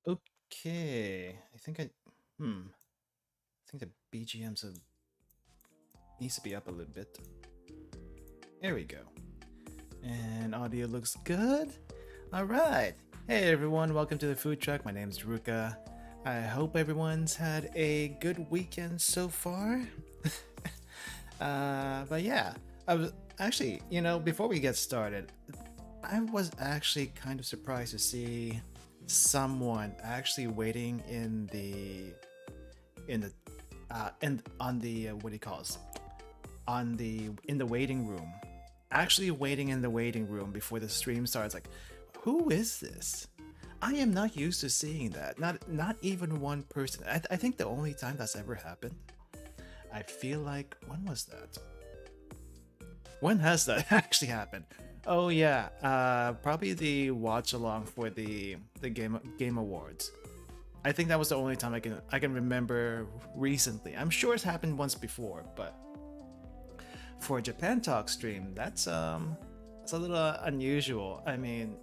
Okay, I think the BGM's needs to be up a little bit. There we go. And audio looks good. All right. Hey everyone, welcome to the food truck. My name's Ruka. I hope everyone's had a good weekend so far. But yeah, I was actually, before we get started, I was actually kind of surprised to see someone actually waiting in on the what do you call it? On the in the waiting room, actually waiting in the waiting room before the stream starts. Like, who is this? I am not used to seeing that. Not even one person. I think the only time that's ever happened. I feel like when was that? When has that actually happened? Oh yeah, probably the watch along for the game awards. I think that was the only time I can remember recently. I'm sure it's happened once before, but for a Japan Talk stream, that's a little unusual. I mean,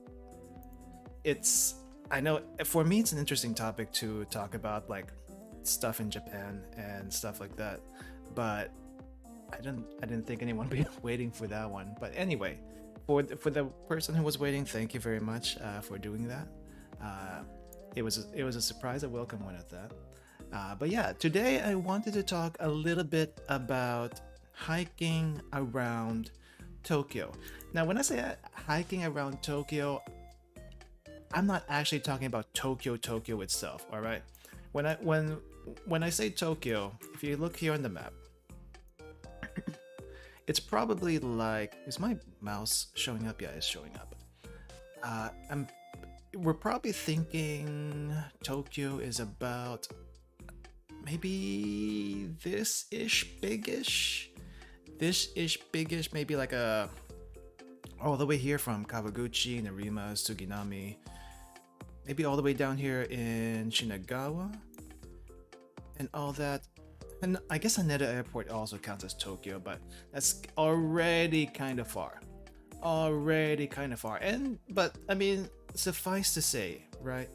it's I know for me it's an interesting topic to talk about, like stuff in Japan and stuff like that, but I didn't think anyone would be waiting for that one. But anyway, for the person who was waiting, thank you very much for doing that. Uh, it was a surprise, a welcome one at that. But yeah, today I wanted to talk a little bit about hiking around Tokyo. Now, when I say hiking around Tokyo, I'm not actually talking about Tokyo itself. All right, when I say Tokyo, if you look here on the map, it's probably like, is my mouse showing up? Yeah, it's showing up. I'm We're probably thinking Tokyo is about maybe this ish bigish, maybe like a all the way here from Kawaguchi, Narima, Suginami, maybe all the way down here in Shinagawa and all that. And I guess Haneda Airport also counts as Tokyo, but that's already kind of far. Already kind of far. And but I mean, suffice to say, right?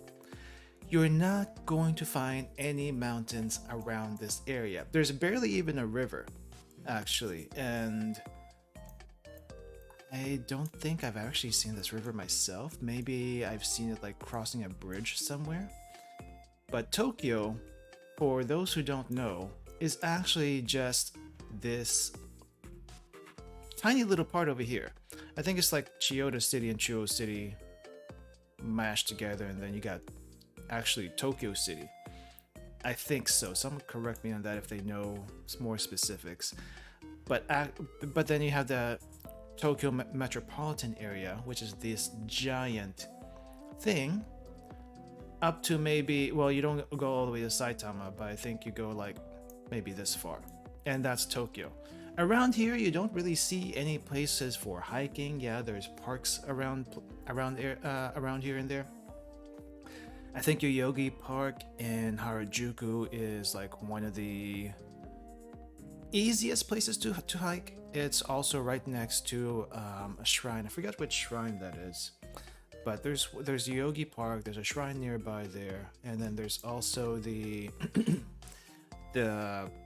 You're not going to find any mountains around this area. There's barely even a river, actually, and I don't think I've actually seen this river myself. Maybe I've seen it like crossing a bridge somewhere. But Tokyo, for those who don't know, is actually just this tiny little part over here. I think it's like Chiyoda City and Chuo City mashed together, and then you got actually Tokyo City. I think so. Someone correct me on that if they know more specifics. But then you have the Tokyo metropolitan area, which is this giant thing, up to maybe, well, you don't go all the way to Saitama, but I think you go like maybe this far, and that's Tokyo. Around here, you don't really see any places for hiking. Yeah, there's parks around here and there. I think Yoyogi Park in Harajuku is like one of the easiest places to hike. It's also right next to a shrine. I forgot which shrine that is, but there's Yogi Park. There's a shrine nearby there, and then there's also the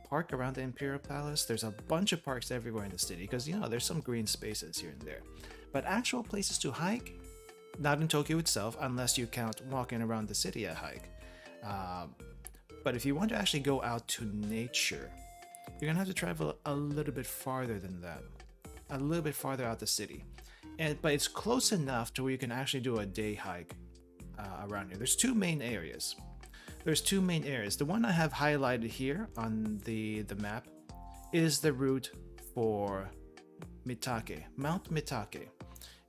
park around the Imperial Palace. There's a bunch of parks everywhere in the city because there's some green spaces here and there. But actual places to hike, not in Tokyo itself, unless you count walking around the city a hike. Um, but if you want to actually go out to nature, you're gonna have to travel a little bit farther than that, a little bit farther out the city. But it's close enough to where you can actually do a day hike around here. There's two main areas. The one I have highlighted here on the map is the route for Mitake, Mount Mitake.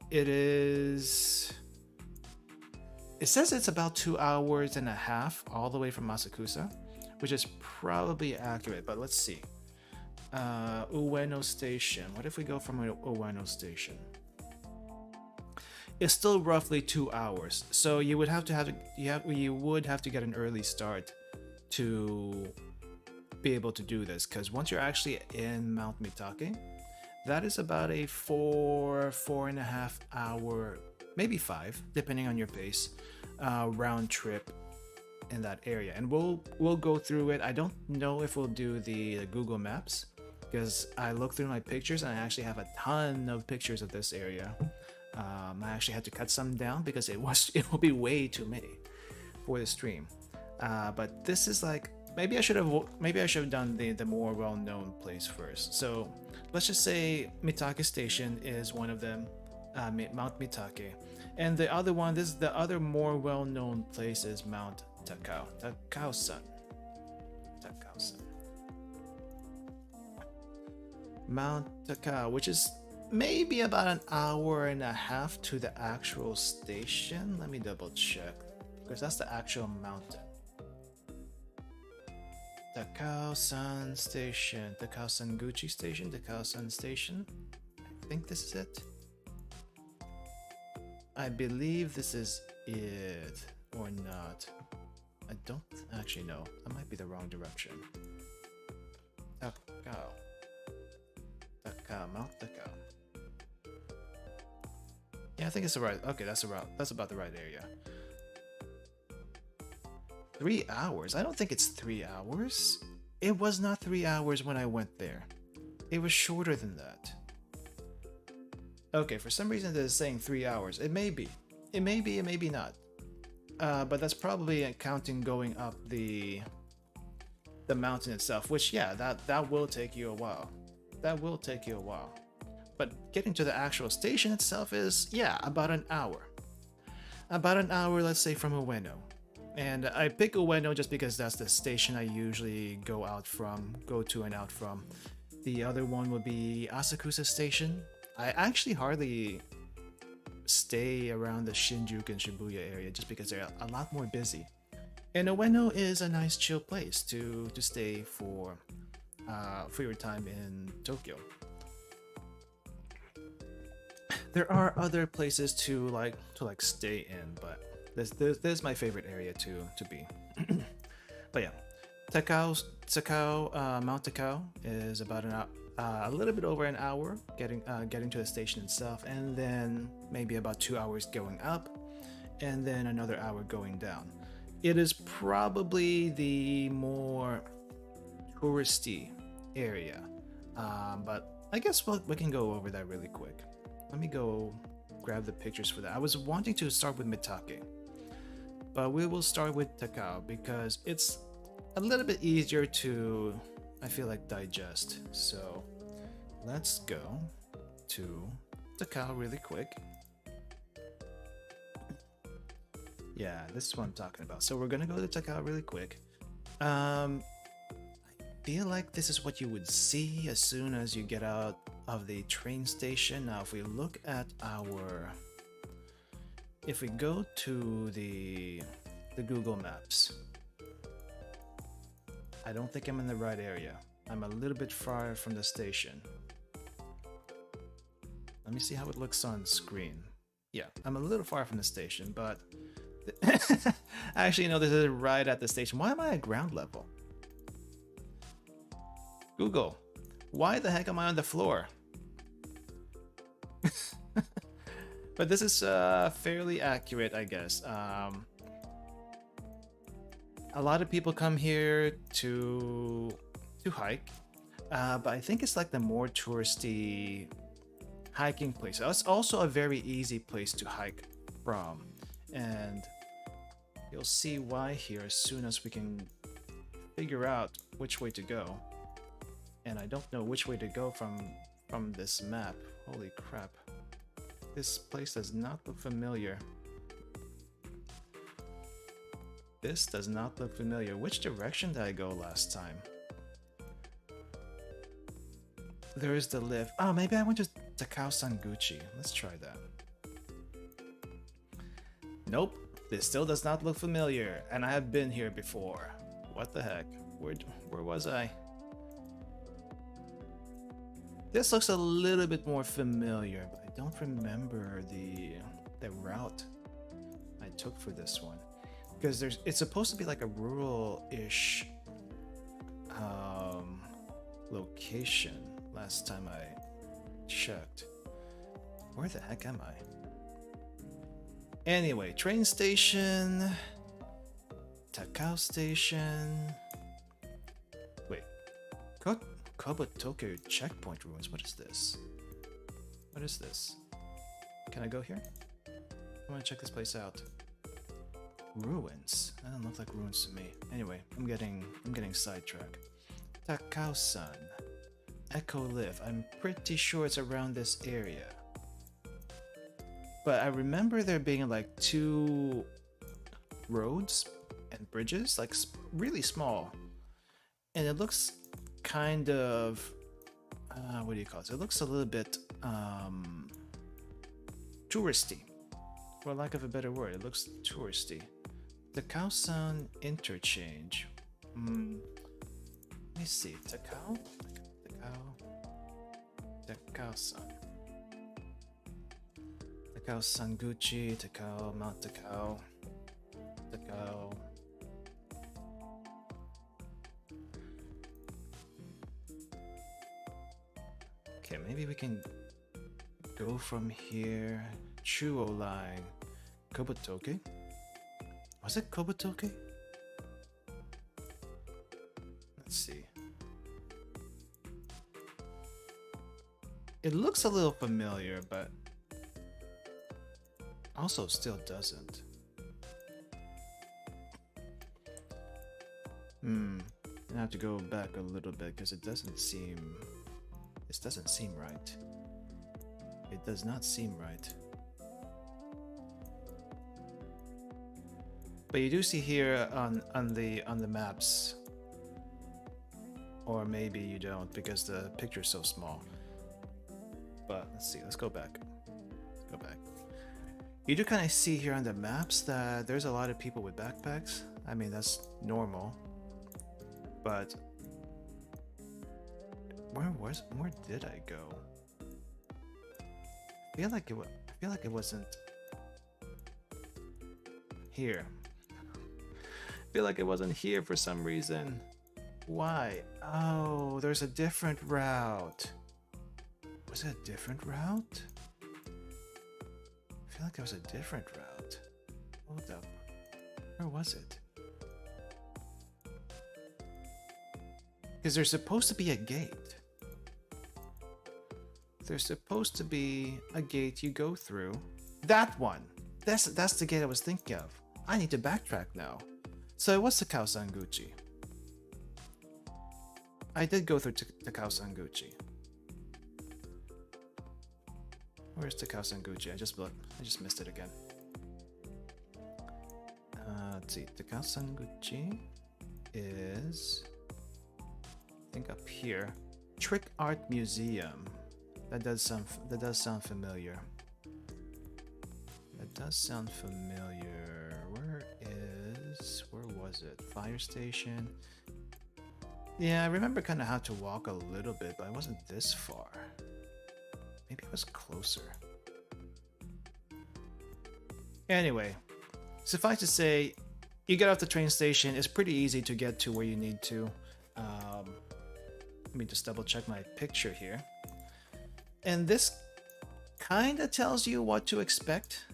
It is. It says it's about 2 hours and a half all the way from Asakusa, which is probably accurate. But let's see. Ueno Station. What if we go from Ueno Station? It's still roughly 2 hours, so you would have to get an early start to be able to do this. Because once you're actually in Mount Mitake, that is about a 4.5 hour, maybe 5, depending on your pace, round trip in that area, and we'll go through it. I don't know if we'll do the Google Maps, because I looked through my pictures and I actually have a ton of pictures of this area. I actually had to cut some down because it will be way too many for the stream. But this is like, maybe I should have done the more well-known place first. So let's just say Mitake Station is one of them, Mount Mitake, and the other one, this is the other more well-known place, is Mount Takao, Takao-san. Mount Takao, which is maybe about an hour and a half to the actual station. Let me double check, because that's the actual mountain. Takao-san Station, Takao-san Gucci Station, Takao-san Station. I think this is it. I believe this is it, or not. I don't actually know. That might be the wrong direction. Takao. Mount Takao. Yeah, I think it's the right. Okay, that's about the right area. 3 hours? I don't think it's 3 hours. It was not 3 hours when I went there. It was shorter than that. Okay, for some reason they're saying 3 hours. It may be. It may be, it may be not. But that's probably counting going up the mountain itself, which, yeah, that will take you a while. That will take you a while. But getting to the actual station itself is, yeah, about an hour. About an hour, let's say, from Ueno. And I pick Ueno just because that's the station I usually go to and out from. The other one would be Asakusa Station. I actually hardly stay around the Shinjuku and Shibuya area just because they're a lot more busy. And Ueno is a nice chill place to stay for your time in Tokyo. There are other places to stay in, but this is my favorite area to be. But yeah, Mount Takao is about a little bit over an hour getting to the station itself, and then maybe about 2 hours going up, and then another hour going down. It is probably the more touristy area, but I guess we can go over that really quick. Let me go grab the pictures for that. I was wanting to start with Mitake, but we will start with Takao because it's a little bit easier to, I feel like, digest. So let's go to Takao really quick. Yeah, this is what I'm talking about. So we're gonna go to Takao really quick. I feel like this is what you would see as soon as you get out of the train station. Now, if we look at if we go to the Google Maps, I don't think I'm in the right area. I'm a little bit far from the station. Let me see how it looks on screen. Yeah, I'm a little far from the station, but actually, no, this is right at the station. Why am I at ground level? Google, why the heck am I on the floor? But this is fairly accurate, I guess. A lot of people come here to hike, but I think it's like the more touristy hiking place. It's also a very easy place to hike from, and you'll see why here as soon as we can figure out which way to go. And I don't know which way to go from this map. Holy crap. This place does not look familiar. This does not look familiar. Which direction did I go last time? There is the lift. Oh, maybe I went to Takao-san Gucci. Let's try that. Nope. This still does not look familiar. And I have been here before. What the heck? Where was I? This looks a little bit more familiar, but I don't remember the route I took for this one. Because it's supposed to be like a rural-ish location last time I checked. Where the heck am I? Anyway, train station. Takao Station. Wait. Kobutoku checkpoint ruins. What is this? What is this? Can I go here? I want to check this place out. Ruins. That don't look like ruins to me. Anyway, I'm getting sidetracked. Takao-san. Echo Lift. I'm pretty sure it's around this area. But I remember there being like 2 roads and bridges, like really small. And it looks kind of what do you call it? It looks a little bit touristy, for lack of a better word. It looks touristy. Takao-san interchange. Let me see. Takao-san. Takao Sanguchi, Takao, Mount Takao, Takao. Okay, maybe we can go from here. Chuo line. Kobutoke? Was it Kobutoke? Let's see. It looks a little familiar, but also still doesn't. I have to go back a little bit because it doesn't seem. This doesn't seem right. It does not seem right. But you do see here on the maps, or maybe you don't because the picture's so small. But let's see. Let's go back. Let's go back. You do kind of see here on the maps that there's a lot of people with backpacks. I mean, that's normal. But where did I go? I feel like it wasn't here. I feel like it wasn't here for some reason. Why? Oh, there's a different route. Was it a different route? I feel like it was a different route. Hold up. Where was it? Because there's supposed to be a gate. There's supposed to be a gate you go through. That one! That's the gate I was thinking of. I need to backtrack now. So it was Takao Sanguchi. I did go through Takao Sanguchi. Where's Takao Sanguchi? I just missed it again. Let's see. Takao Sanguchi is, I think, up here. Trick Art Museum. That does sound familiar. That does sound familiar. Where was it? Fire station. Yeah, I remember kind of how to walk a little bit, but I wasn't this far. Maybe it was closer. Anyway, suffice to say, you get off the train station. It's pretty easy to get to where you need to. Let me just double check my picture here. And this kind of tells you what to expect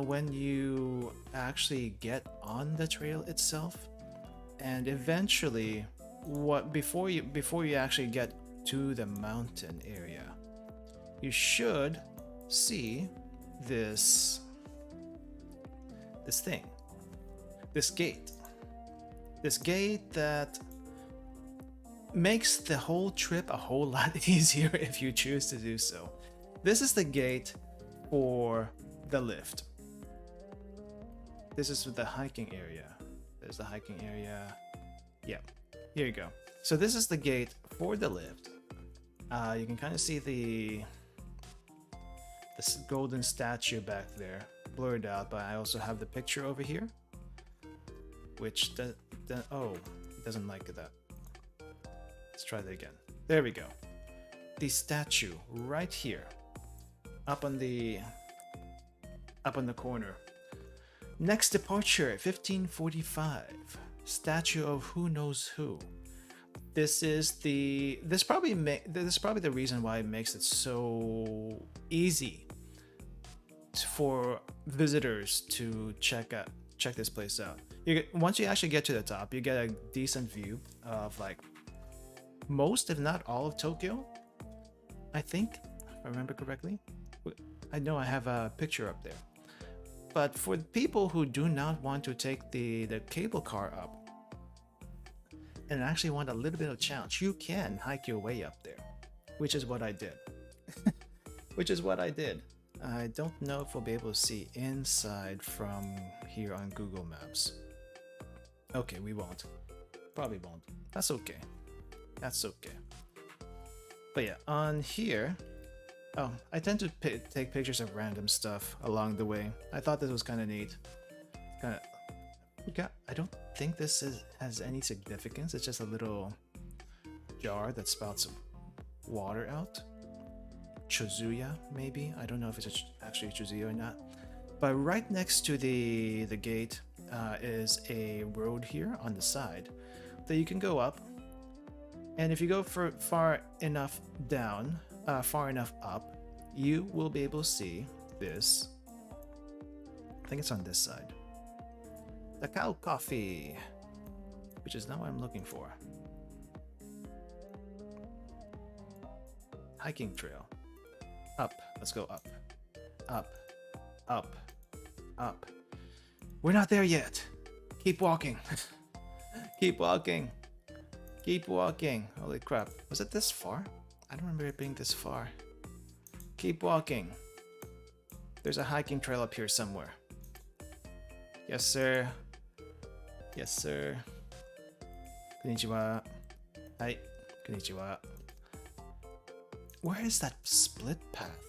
when you actually get on the trail itself. And eventually, before you actually get to the mountain area, you should see this thing, this gate that makes the whole trip a whole lot easier if you choose to do so. This is the gate for the lift. This is the hiking area. There's the hiking area. Yeah, here you go. So this is the gate for the lift. You can kind of see this golden statue back there, blurred out, but I also have the picture over here, which it doesn't like that. Let's try that again. There we go. The statue right here, up on the corner. Next departure, 1545. Statue of who knows who. This is probably the reason why it makes it so easy for visitors to check out, check this place out. Once you actually get to the top, you get a decent view of like most, if not all, of Tokyo. I think, if I remember correctly. I know I have a picture up there. But for people who do not want to take the cable car up and actually want a little bit of challenge, you can hike your way up there, which is what I did. Which is what I did. I don't know if we'll be able to see inside from here on Google Maps. Okay, we won't. Probably won't. That's okay. That's okay. But yeah, on here... Oh, I tend to take pictures of random stuff along the way. I thought this was kind of neat. I don't think this has any significance. It's just a little jar that spouts water out. Chozuya, maybe? I don't know if it's actually Chozuya or not. But right next to the gate is a road here on the side that you can go up. And if you go far enough down, far enough up, you will be able to see this. I think it's on this side. The cow coffee, which is not what I'm looking for. Hiking trail. Up. Let's go up. Up. Up. Up. We're not there yet. Keep walking. Keep walking. Keep walking. Holy crap. Was it this far? I don't remember it being this far. Keep walking. There's a hiking trail up here somewhere. Yes, sir. Yes, sir. Konnichiwa. Hi. Konnichiwa. Where is that split path?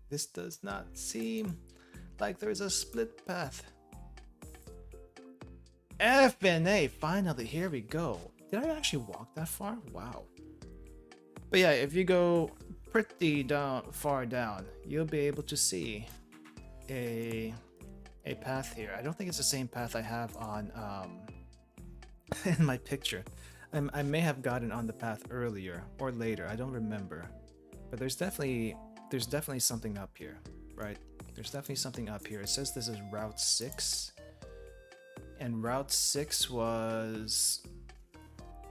This does not seem like there's a split path. FNA, finally, here we go. Did I actually walk that far? Wow. But yeah, if you go pretty far down, you'll be able to see a path here. I don't think it's the same path I have on in my picture. I may have gotten on the path earlier or later. I don't remember. But there's definitely something up here, right? There's definitely something up here. It says this is Route 6. And Route 6 was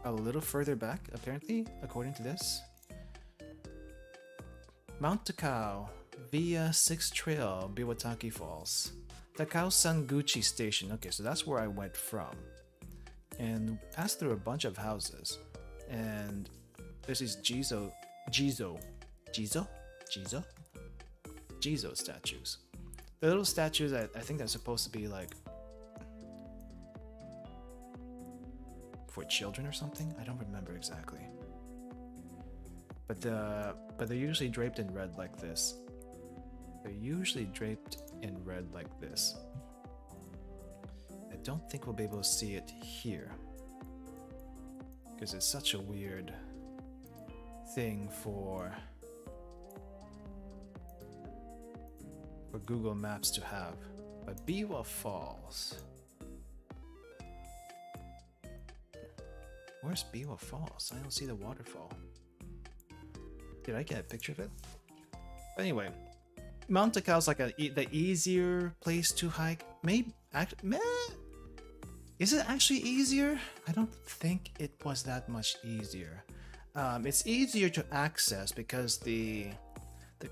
a little further back, apparently, according to this. Mount Takao via 6th Trail, Biwataki Falls. Takao Sanguchi Station. Okay, so that's where I went from. And passed through a bunch of houses. And there's these Jizo statues. The little statues, I think they're supposed to be like for children or something. I don't remember exactly. But they're usually draped in red like this. They're usually draped in red like this. I don't think we'll be able to see it here because it's such a weird thing for Google Maps to have. But Biwa Falls. Where's Biwa Falls? I don't see the waterfall. Did I get a picture of it? Anyway, Mount Takao is like the easier place to hike. Maybe is it actually easier? I don't think it was that much easier. It's easier to access because the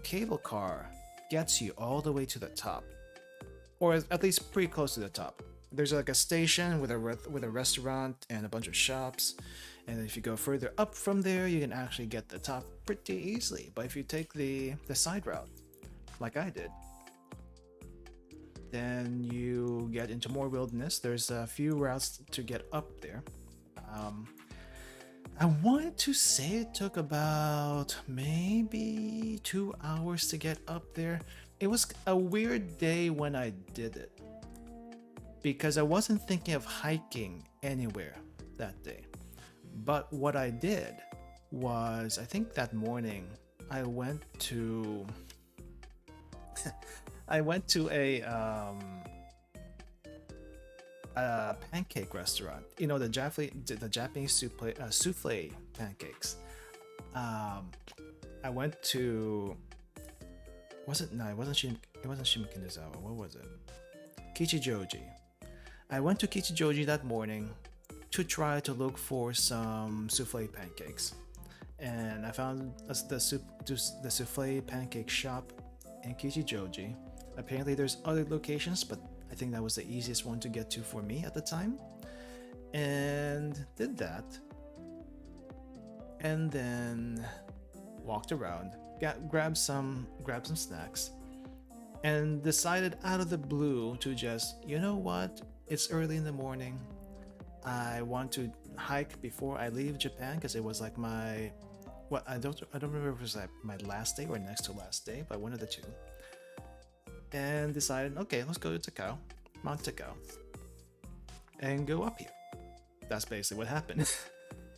cable car gets you all the way to the top, or at least pretty close to the top. There's like a station with a restaurant and a bunch of shops, and if you go further up from there, you can actually get the top pretty easily. But if you take the side route, like I did, then you get into more wilderness. There's a few routes to get up there. I wanted to say it took about maybe 2 hours to get up there. It was a weird day when I did it because I wasn't thinking of hiking anywhere that day. But what I did was, I think that morning I went to a pancake restaurant. You know, the Japanese souffle pancakes. I went to. It wasn't Shimokinazawa. What was it? Kichijoji. I went to Kichijoji that morning to try to look for some souffle pancakes, and I found the souffle pancake shop in Kichijoji. Apparently there's other locations, but I think that was the easiest one to get to for me at the time, and did that, and then walked around, grabbed some snacks, and decided out of the blue to just, you know what, it's early in the morning, I want to hike before I leave Japan, because it was like my, what, I don't remember if it was like my last day or next to last day, but one of the two. And decided, okay, let's go to Takao, Mount Takao, and go up here. That's basically what happened.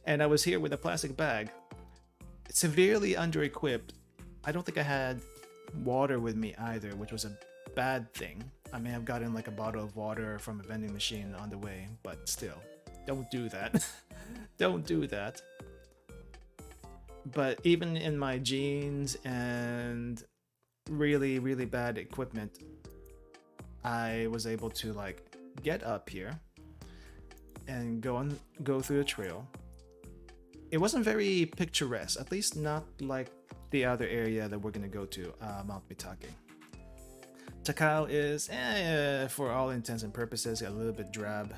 And I was here with a plastic bag, severely under-equipped. I don't think I had water with me either, which was a bad thing. I may have gotten like a bottle of water from a vending machine on the way, but still, don't do that. Don't do that. But even in my jeans and really, really bad equipment, I was able to like get up here and go through the trail. It wasn't very picturesque, at least not like the other area that we're gonna go to, Mount Mitake. Takao is, for all intents and purposes, a little bit drab.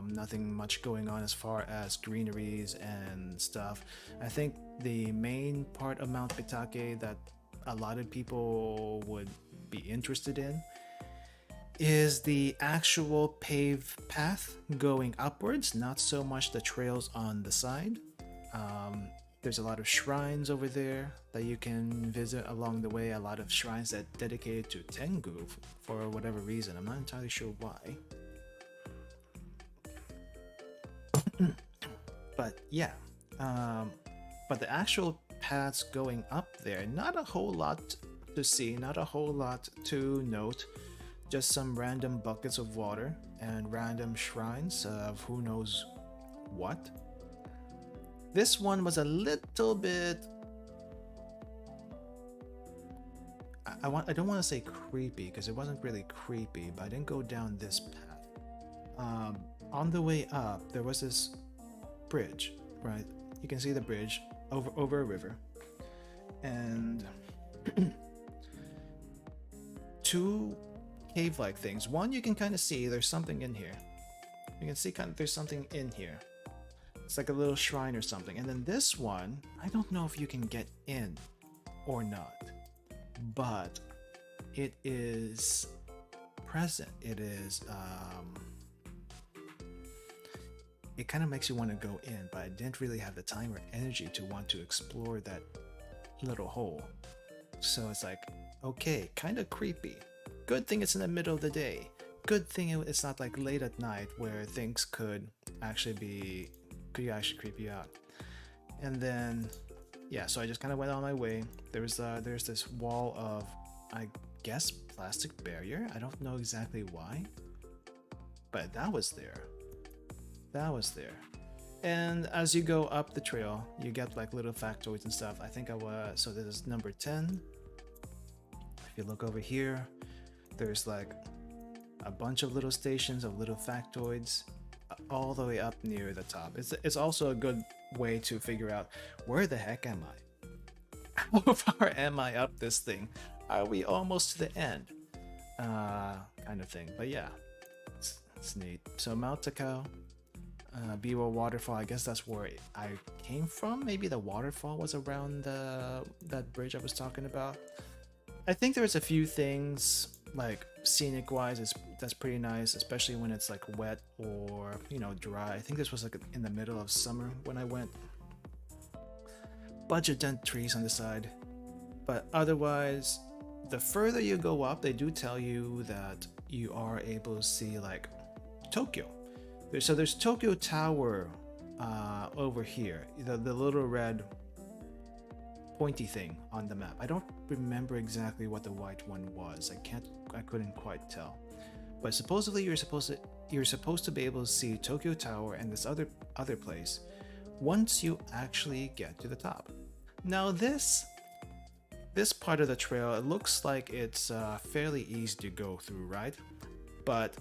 Nothing much going on as far as greeneries and stuff. I think the main part of Mount Mitake that a lot of people would be interested in is the actual paved path going upwards, not so much the trails on the side. There's a lot of shrines over there that you can visit along the way, a lot of shrines that dedicated to Tengu for whatever reason. I'm not entirely sure why. But yeah, but the actual paths going up there, not a whole lot to see, not a whole lot to note, just some random buckets of water and random shrines of who knows what. This one was a little bit, I don't want to say creepy, because it wasn't really creepy, but I didn't go down this path. On the way up, there was this bridge, right? You can see the bridge over a river, and two cave-like things. One, you can kind of see there's something in here. You can see there's something in here. It's like a little shrine or something. And then this one, I don't know if you can get in or not, but it is present. It is, it kind of makes you want to go in, but I didn't really have the time or energy to want to explore that little hole. So it's like, okay, kind of creepy. Good thing it's in the middle of the day. Good thing it's not like late at night where things could actually creep you out. And then, yeah, so I just kind of went on my way. There's this wall of, I guess, plastic barrier. I don't know exactly why, but that was there. And as you go up the trail, you get like little factoids and stuff. I think so this is number 10. If you look over here, there's like a bunch of little stations of little factoids all the way up near the top. It's also a good way to figure out, where the heck am I? How far am I up this thing? Are we almost to the end? Kind of thing. But yeah, it's neat. So Mount Takao, Biwa Waterfall, I guess that's where I came from. Maybe the waterfall was around that bridge I was talking about. I think there's a few things like scenic wise that's pretty nice, especially when it's like wet or, you know, dry. I think this was like in the middle of summer when I went. Bunch of dead trees on the side, but otherwise, the further you go up, they do tell you that you are able to see like Tokyo. There's Tokyo Tower over here, the little red pointy thing on the map. I don't remember exactly what the white one was. I couldn't quite tell. But supposedly you're supposed to be able to see Tokyo Tower and this other place once you actually get to the top. Now this part of the trail, it looks like it's fairly easy to go through, right? But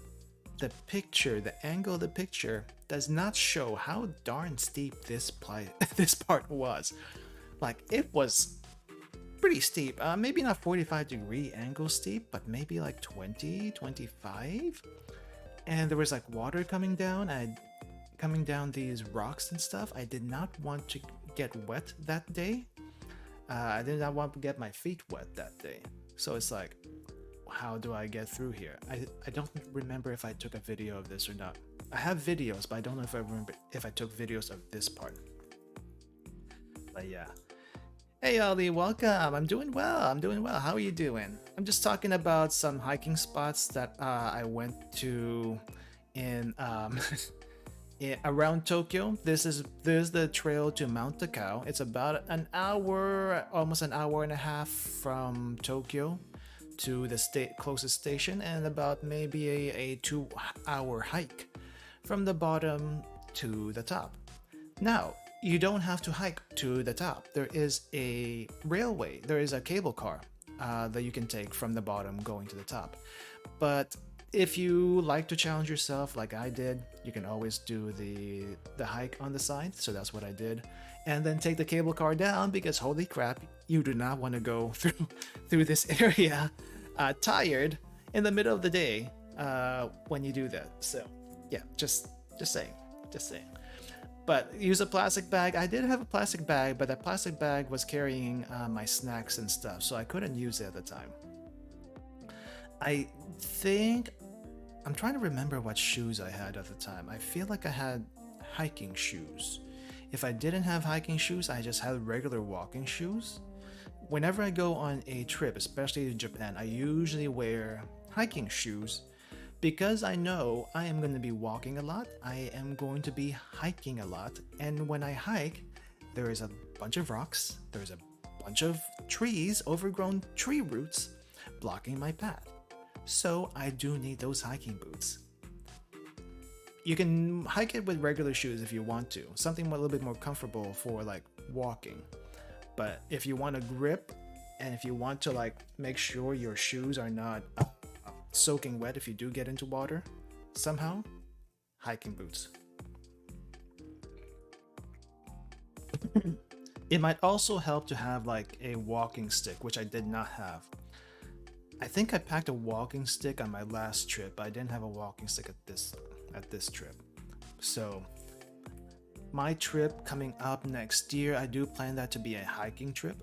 the picture, the angle of the picture does not show how darn steep this this part was. Like, it was pretty steep. Maybe not 45-degree angle steep, but maybe like 20, 25. And there was like water coming down. Coming down these rocks and stuff. I did not want to get wet that day. I did not want to get my feet wet that day. So it's like, how do I get through here? I don't remember if I took a video of this or not. I have videos, but I don't know if I remember if I took videos of this part. But yeah. Hey Ollie, welcome. I'm doing well. How are you doing? I'm just talking about some hiking spots that I went to in around Tokyo. This is the trail to Mount Takao. It's about an hour, almost an hour and a half from Tokyo to the closest station, and about maybe a 2-hour hike from the bottom to the top. Now, you don't have to hike to the top. There is a railway, there is a cable car that you can take from the bottom going to the top. But if you like to challenge yourself like I did, you can always do the hike on the side. So that's what I did. And then take the cable car down, because holy crap, you do not want to go through this area tired in the middle of the day when you do that. So yeah, just saying. But use a plastic bag. I did have a plastic bag, but that plastic bag was carrying my snacks and stuff, so I couldn't use it at the time. I think I'm trying to remember what shoes I had at the time. I feel like I had hiking shoes. If I didn't have hiking shoes, I just had regular walking shoes. Whenever I go on a trip, especially to Japan, I usually wear hiking shoes because I know I am going to be walking a lot. I am going to be hiking a lot. And when I hike, there is a bunch of rocks. There's a bunch of trees, overgrown tree roots blocking my path. So I do need those hiking boots. You can hike it with regular shoes if you want to, something a little bit more comfortable for like walking. But if you want a grip, and if you want to like make sure your shoes are not soaking wet if you do get into water somehow, hiking boots. It might also help to have like a walking stick, which I did not have. I think I packed a walking stick on my last trip, but I didn't have a walking stick at this trip. So my trip coming up next year, I do plan that to be a hiking trip.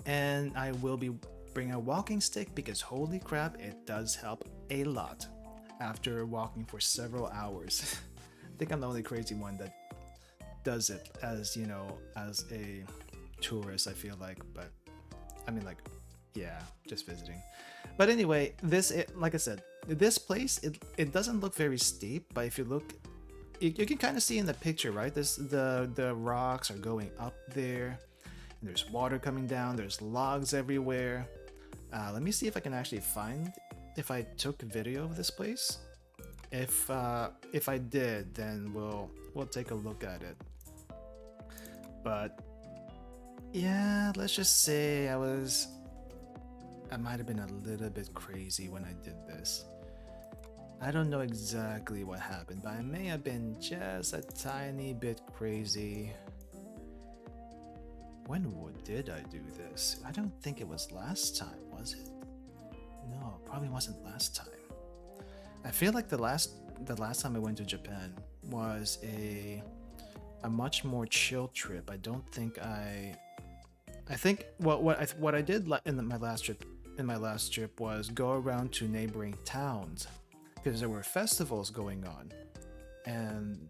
And I will be bringing a walking stick because holy crap, it does help a lot after walking for several hours. I think I'm the only crazy one that does it as, you know, as a tourist, I feel like. But I mean, like, yeah, just visiting. But anyway, like I said, this place, it doesn't look very steep, but if you look, you can kind of see in the picture, right? The rocks are going up there, and there's water coming down, there's logs everywhere. Let me see if I can actually find if I took a video of this place. If I did, then we'll take a look at it. But yeah, let's just say I might have been a little bit crazy when I did this. I don't know exactly what happened, but I may have been just a tiny bit crazy. When did I do this? I don't think it was last time, was it? No, it probably wasn't last time. I feel like the last time I went to Japan was a much more chill trip. I don't think I think what I did in my last trip was go around to neighboring towns because there were festivals going on and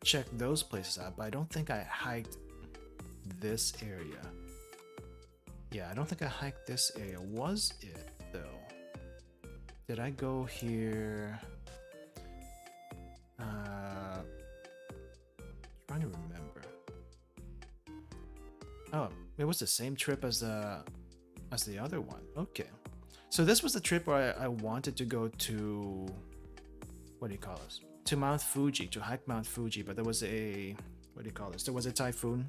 check those places out. But I don't think I hiked this area. Yeah, I don't think I hiked this area. Was it though? Did I go here? Trying to remember. Oh, it was the same trip as the other one. Okay, so this was the trip where I wanted to go to, what do you call this? To Mount Fuji, to hike Mount Fuji, but there was a, what do you call this? There was a typhoon,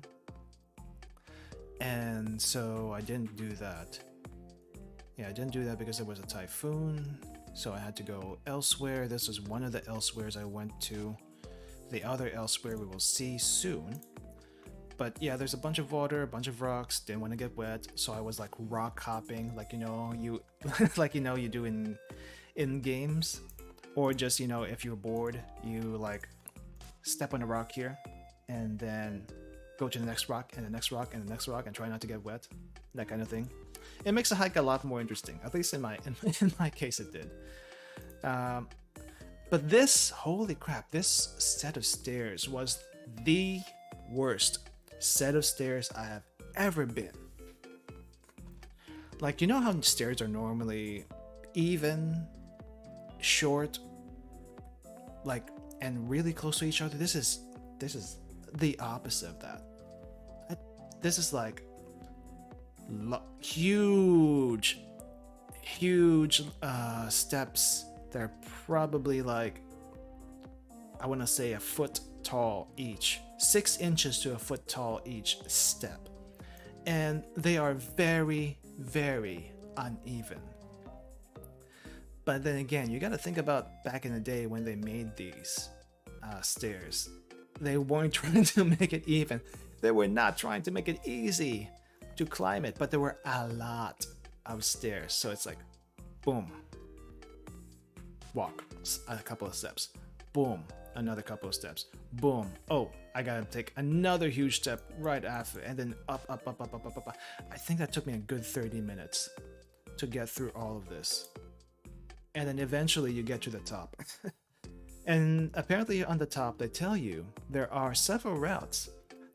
and so I didn't do that. Yeah, I didn't do that because there was a typhoon, so I had to go elsewhere. This is one of the elsewheres I went to. The other elsewhere we will see soon. But yeah, there's a bunch of water, a bunch of rocks. Didn't want to get wet, so I was like rock hopping, like you like you do in games, or just if you're bored, you like step on a rock here, and then go to the next rock and the next rock and the next rock, and try not to get wet, that kind of thing. It makes the hike a lot more interesting. At least in my case, it did. But this, holy crap, this set of stairs was the worst set of stairs I have ever been. Like, you know how stairs are normally even, short, like, and really close to each other? This is the opposite of that. This is like huge steps that are probably like, I want to say a foot tall each, 6 inches to a foot tall each step, and they are very, very uneven. But then again, you got to think about back in the day when they made these stairs. They weren't trying to make it even. They were not trying to make it easy to climb it, but there were a lot of stairs. So it's like, boom, walk a couple of steps, boom, another couple of steps, boom, oh, I gotta take another huge step right after, and then up. I think that took me a good 30 minutes to get through all of this. And then eventually you get to the top. And apparently on the top they tell you there are several routes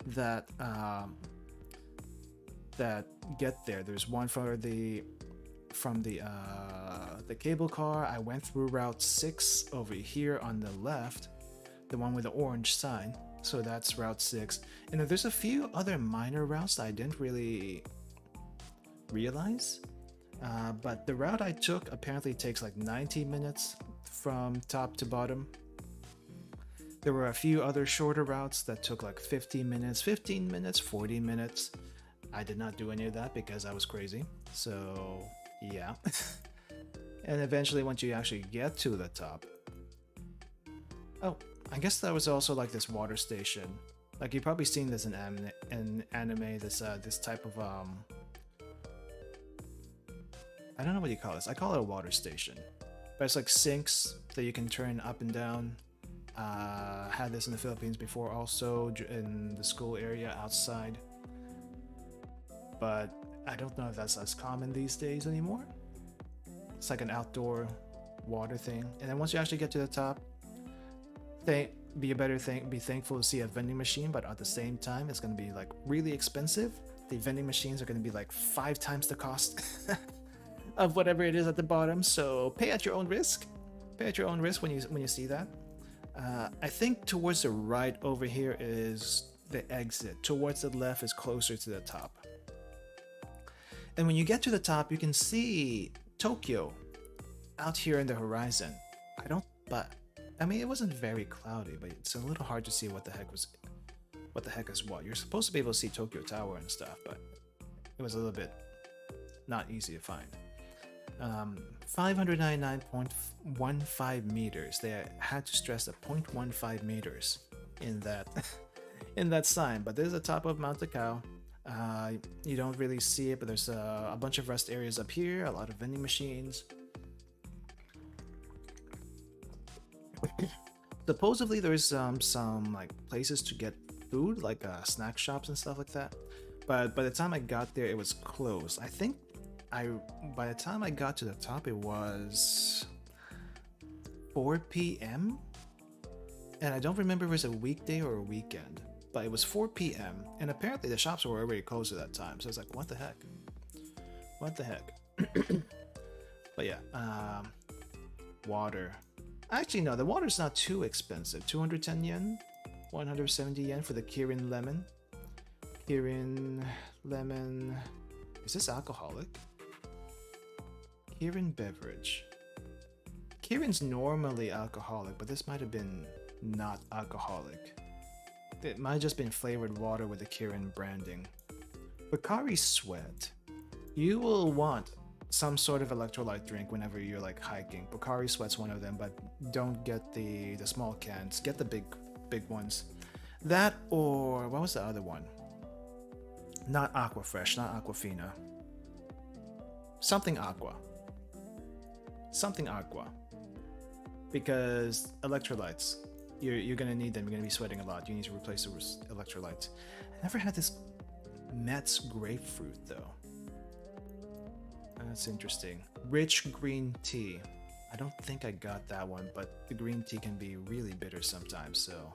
that get there. There's one from the cable car. I went through Route 6 over here on the left, the one with the orange sign. So that's Route 6. And there's a few other minor routes that I didn't really realize. But the route I took apparently takes like 90 minutes from top to bottom. There were a few other shorter routes that took like 15 minutes, 40 minutes. I did not do any of that because I was crazy. So yeah. And eventually once you actually get to the top, oh, I guess that was also like this water station. Like you've probably seen this in anime, this type of I don't know what you call this. I call it a water station. But it's like sinks that you can turn up and down. Had this in the Philippines before also, in the school area outside. But I don't know if that's as common these days anymore. It's like an outdoor water thing. And then once you actually get to the top, be thankful to see a vending machine, but at the same time, it's going to be like really expensive. The vending machines are going to be like 5 times the cost of whatever it is at the bottom. So pay at your own risk. Pay at your own risk when you see that. I think towards the right over here is the exit. Towards the left is closer to the top. And when you get to the top, you can see Tokyo out here in the horizon. I mean, it wasn't very cloudy, but it's a little hard to see what the heck is what. You're supposed to be able to see Tokyo Tower and stuff, but it was a little bit not easy to find. 599.15 meters. They had to stress the 0.15 meters in that sign. But there's the top of Mount Takao. You don't really see it, but there's a bunch of rest areas up here, a lot of vending machines. Supposedly there's some like places to get food, like snack shops and stuff like that. But by the time I got there, it was closed. I think by the time I got to the top, it was 4 p.m. And I don't remember if it was a weekday or a weekend, but it was 4 p.m. and apparently the shops were already closed at that time. So I was like, what the heck? But yeah, water. Actually, no, the water's not too expensive. 210 yen, 170 yen for the Kirin lemon. Kirin lemon. Is this alcoholic? Kirin beverage. Kirin's normally alcoholic, but this might have been not alcoholic. It might have just been flavored water with the Kirin branding. Bakari Sweat. You will want some sort of electrolyte drink whenever you're like hiking. Pocari Sweat's one of them, but don't get the small cans. Get the big ones. That, or what was the other one? Not Aquafresh, not Aquafina. Something Aqua. Something Aqua. Because electrolytes, you're gonna need them. You're gonna be sweating a lot. You need to replace those electrolytes. I never had this Mets grapefruit though. That's interesting. Rich green tea. I don't think I got that one, but the green tea can be really bitter sometimes, so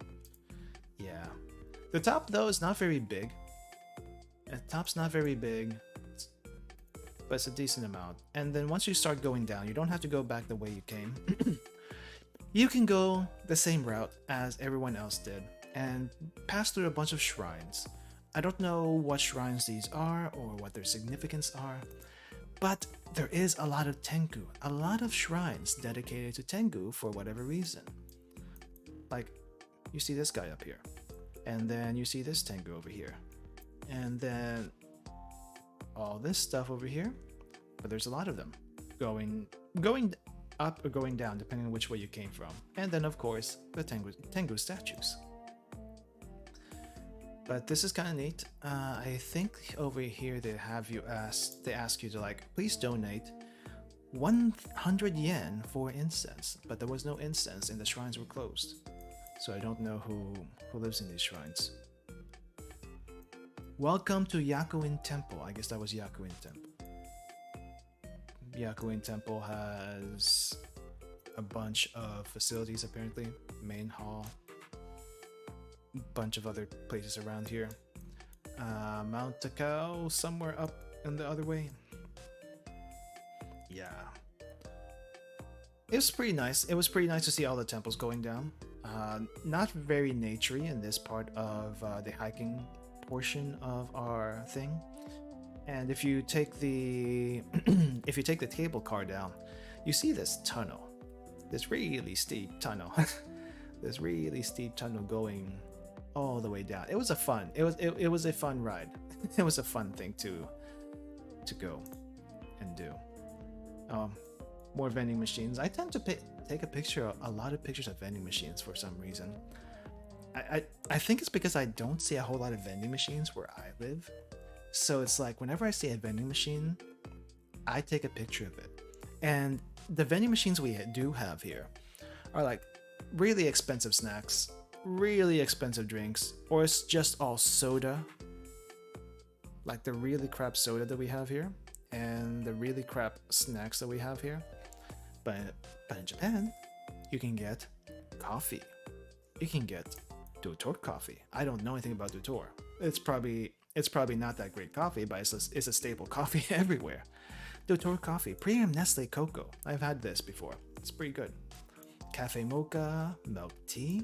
yeah. The top though is not very big. The top's not very big, but it's a decent amount. And then once you start going down, you don't have to go back the way you came. You can go the same route as everyone else did and pass through a bunch of shrines. I don't know what shrines these are or what their significance are, but there is a lot of Tengu, a lot of shrines dedicated to Tengu for whatever reason. Like, you see this guy up here, and then you see this Tengu over here, and then all this stuff over here, but there's a lot of them going up or going down depending on which way you came from. And then of course the Tengu statues. But this is kind of neat. I think over here they ask you to like, please donate 100 yen for incense, but there was no incense and the shrines were closed. So I don't know who lives in these shrines. Welcome to Yakuin Temple. I guess that was Yakuin Temple. Yakuin Temple has a bunch of facilities apparently. Main hall. Bunch of other places around here. Mount Takao somewhere up in the other way. Yeah. It was pretty nice. It was pretty nice to see all the temples going down. Not very naturey in this part of the hiking portion of our thing. And if you take the if you take the cable car down, you see this tunnel. This really steep tunnel. This really steep tunnel going all the way down. It was a fun. It was a fun ride. It was a fun thing to go and do. More vending machines. I tend to take a lot of pictures of vending machines for some reason. I think it's because I don't see a whole lot of vending machines where I live. So it's like whenever I see a vending machine, I take a picture of it. And the vending machines we do have here are like really expensive snacks, really expensive drinks, or it's just all soda. Like the really crap soda that we have here and the really crap snacks that we have here. But in Japan, you can get coffee. You can get Dotor coffee. I don't know anything about Dotor. It's probably not that great coffee, but it's a staple coffee everywhere. Dotor coffee, premium Nestle cocoa. I've had this before. It's pretty good. Cafe mocha, milk tea.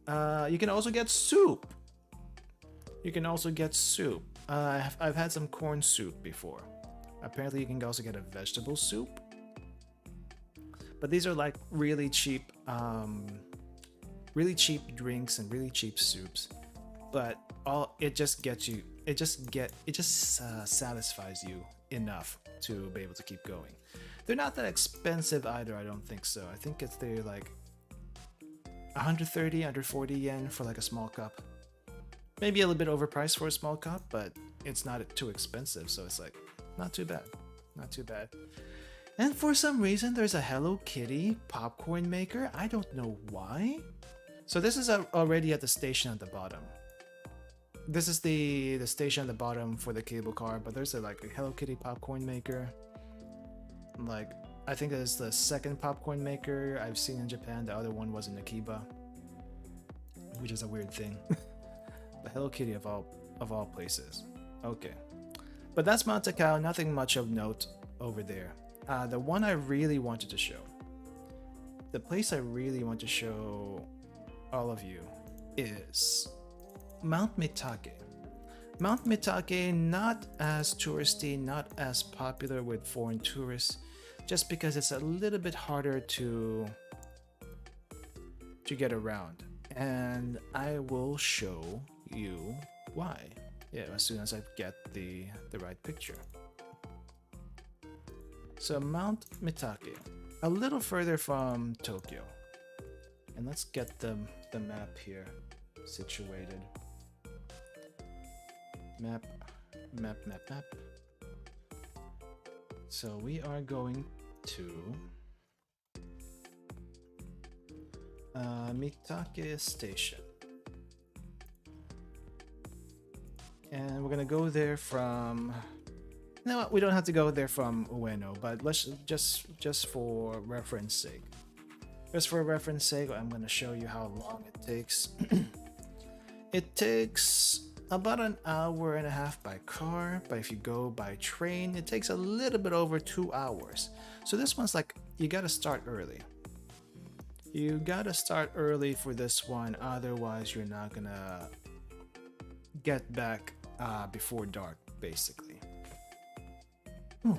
You can also get soup. I've had some corn soup before. Apparently, you can also get a vegetable soup. But these are like really cheap drinks and really cheap soups. But it just satisfies you enough to be able to keep going. They're not that expensive either. I don't think so. I think they're like 130, 140 yen for like a small cup. Maybe a little bit overpriced for a small cup, but it's not too expensive, so it's like not too bad. And for some reason, there's a Hello Kitty popcorn maker. I don't know why. So this is already at the station at the bottom. This is the station at the bottom for the cable car, but there's like a Hello Kitty popcorn maker. Like, I think that is the second popcorn maker I've seen in Japan. The other one was in Akiba, which is a weird thing. The Hello Kitty of all places. Okay, but that's Mount Takao. Nothing much of note over there. The one I really wanted to show, the place I really want to show all of you is Mount Mitake. Mount Mitake, not as touristy, not as popular with foreign tourists, just because it's a little bit harder to get around. And I will show you why. Yeah, as soon as I get the right picture. So Mount Mitake, a little further from Tokyo. And let's get the map here situated. Map. So we are going to Mitake Station. And we're gonna go there from... No, we don't have to go there from Ueno, but let's just for reference sake. Just for reference sake, I'm gonna show you how long it takes. It takes about an hour and a half by car, but if you go by train, it takes a little bit over 2 hours. So this one's like, you gotta start early. You gotta start early for this one, otherwise you're not gonna get back before dark, basically. Ooh.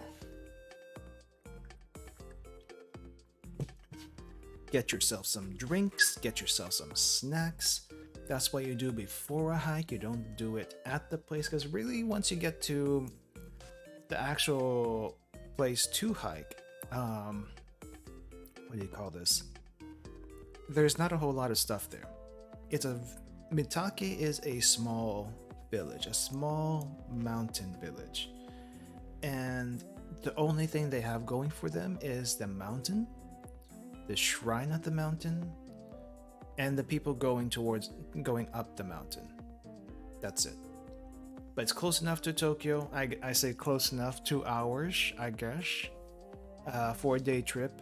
Get yourself some drinks, get yourself some snacks. That's what you do before a hike. You don't do it at the place, because really once you get to the actual place to hike, what do you call this? There's not a whole lot of stuff there. Mitake is a small village, a small mountain village. And the only thing they have going for them is the mountain, the shrine at the mountain, and the people going up the mountain. That's it. But it's close enough to Tokyo. I say close enough, 2 hours, I guess, for a day trip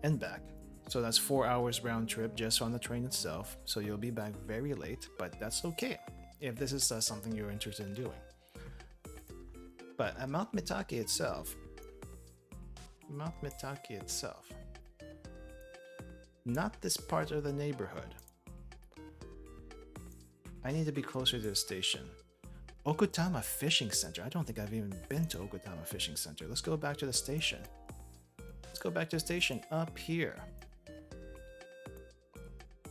and back. So that's 4 hours round trip just on the train itself. So you'll be back very late, but that's okay if this is something you're interested in doing. But at Mount Mitake itself, not this part of the neighborhood. I need to be closer to the station. Okutama Fishing Center. I don't think I've even been to Okutama Fishing Center. Let's go back to the station. Let's go back to the station up here.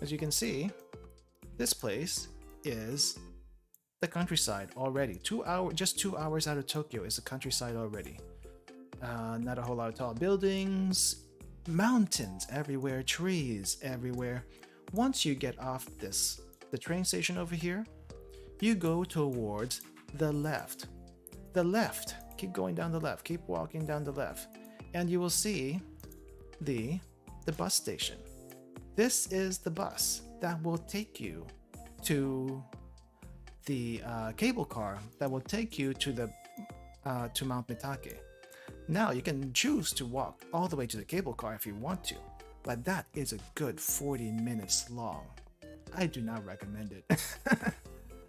As you can see, this place is the countryside already. Just 2 hours out of Tokyo is the countryside already. Not a whole lot of tall buildings, mountains everywhere, trees everywhere. Once you get off the train station over here, you go towards the left. The left. Keep going down the left. Keep walking down the left. And you will see the bus station. This is the bus that will take you to the cable car that will take you to Mount Mitake. Now you can choose to walk all the way to the cable car if you want to, but that is a good 40 minutes long. I do not recommend it.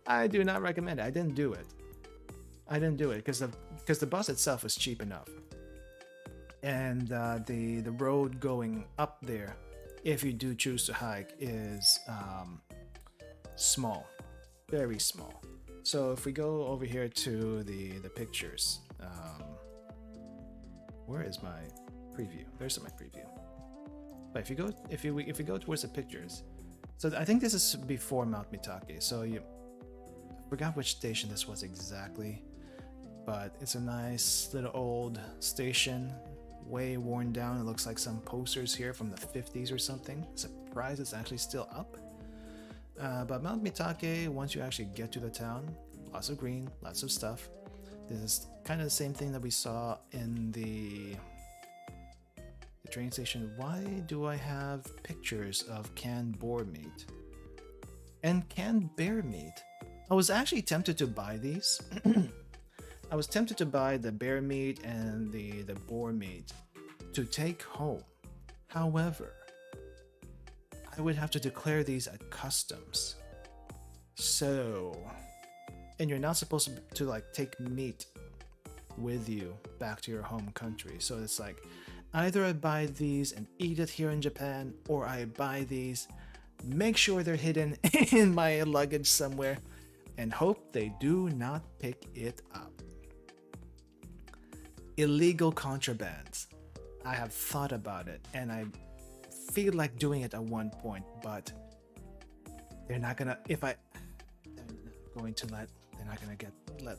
I do not recommend it. I didn't do it because the bus itself is cheap enough, and the road going up there, if you do choose to hike, is small, very small. So if we go over here to the pictures, where is my preview? There's my preview. But if you go towards the pictures, so I think this is before Mount Mitake. So I forgot which station this was exactly, but it's a nice little old station, way worn down. It looks like some posters here from the 50s or something. Surprised it's actually still up. But Mount Mitake, once you actually get to the town, lots of green, lots of stuff. This is kind of the same thing that we saw in the train station. Why do I have pictures of canned boar meat and canned bear meat? I was actually tempted to buy these. I was tempted to buy the bear meat and the boar meat to take home. However, I would have to declare these at customs. So, and you're not supposed to like take meat with you back to your home country. So it's like, either I buy these and eat it here in Japan, or I buy these, make sure they're hidden in my luggage somewhere, and hope they do not pick it up. Illegal contrabands. I have thought about it, and I feel like doing it at one point, but they're not gonna, they're not going to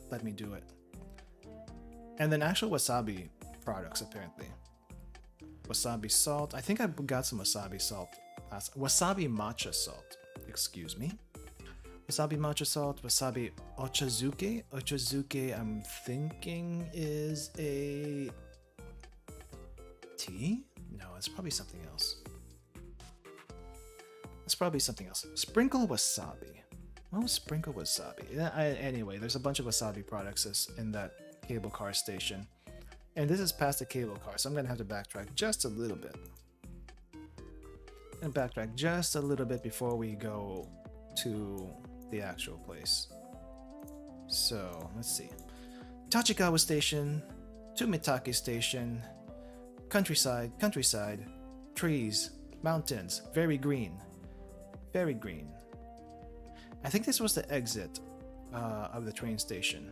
let me do it. And then actual wasabi, products apparently. Wasabi salt. I think I got some wasabi salt. Wasabi matcha salt. Excuse me. Wasabi matcha salt. Wasabi ochazuke. Ochazuke, I'm thinking is a tea? No, it's probably something else. It's probably something else. Sprinkle wasabi. Oh, sprinkle wasabi. Yeah, anyway, there's a bunch of wasabi products in that cable car station. And this is past the cable car, so I'm going to have to backtrack just a little bit. And backtrack just a little bit before we go to the actual place. So, let's see. Tachikawa Station, Tumitake Station, countryside, trees, mountains, very green. Very green. I think this was the exit of the train station.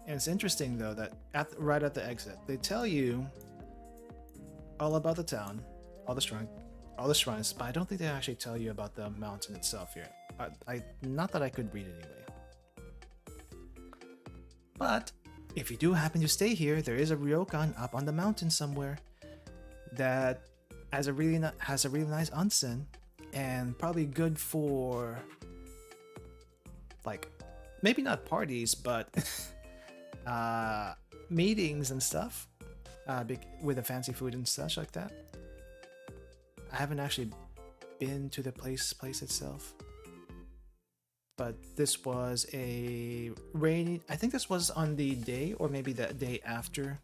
And it's interesting though that right at the exit, they tell you all about the town, all the shrines, but I don't think they actually tell you about the mountain itself here. Not that I could read anyway. But if you do happen to stay here, there is a ryokan up on the mountain somewhere that has a really nice onsen and probably good for like maybe not parties, but meetings and stuff with the fancy food and such like that. I haven't actually been to the place itself, but this was a rainy. I think this was on the day or maybe the day after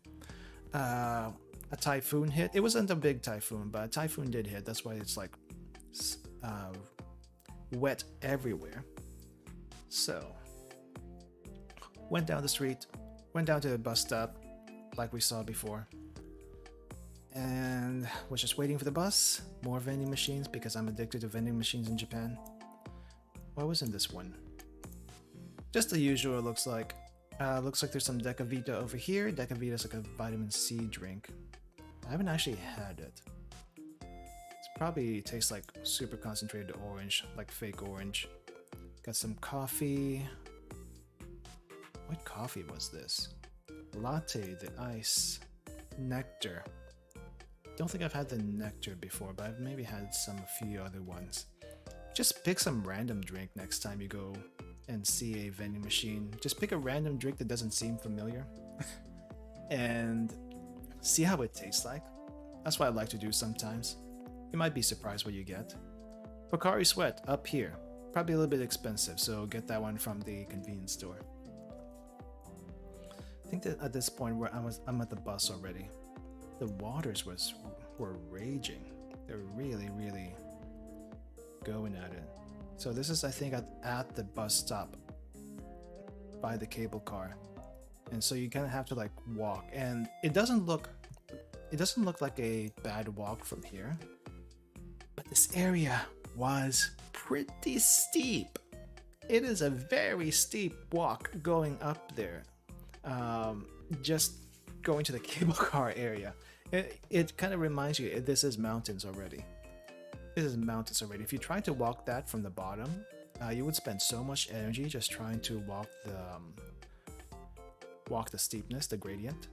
a typhoon hit. It wasn't a big typhoon, but a typhoon did hit. That's why it's like wet everywhere. So went down the street, went down to the bus stop like we saw before, and was just waiting for the bus. More vending machines because I'm addicted to vending machines in Japan. Why wasn't this one? Just the usual. Looks like there's some Decavita over here. Decavita is like a vitamin C drink. I haven't actually had it. It probably tastes like super concentrated orange, like fake orange. Got some coffee. What coffee was this? Latte, the ice, nectar. Don't think I've had the nectar before, but I've maybe had a few other ones. Just pick some random drink next time you go and see a vending machine. Just pick a random drink that doesn't seem familiar and see how it tastes like. That's what I like to do sometimes. You might be surprised what you get. Pocari Sweat up here. Probably a little bit expensive, so get that one from the convenience store. I think that at this point where I'm at the bus already. The waters were raging. They're really going at it. So this is, I think, at the bus stop by the cable car, and so you kind of have to like walk, and it doesn't look like a bad walk from here, but this area was pretty steep. It is a very steep walk going up there. Just going to the cable car area. It kind of reminds you, this is mountains already. This is mountains already. If you try to walk that from the bottom, you would spend so much energy just trying to walk the steepness, the gradient,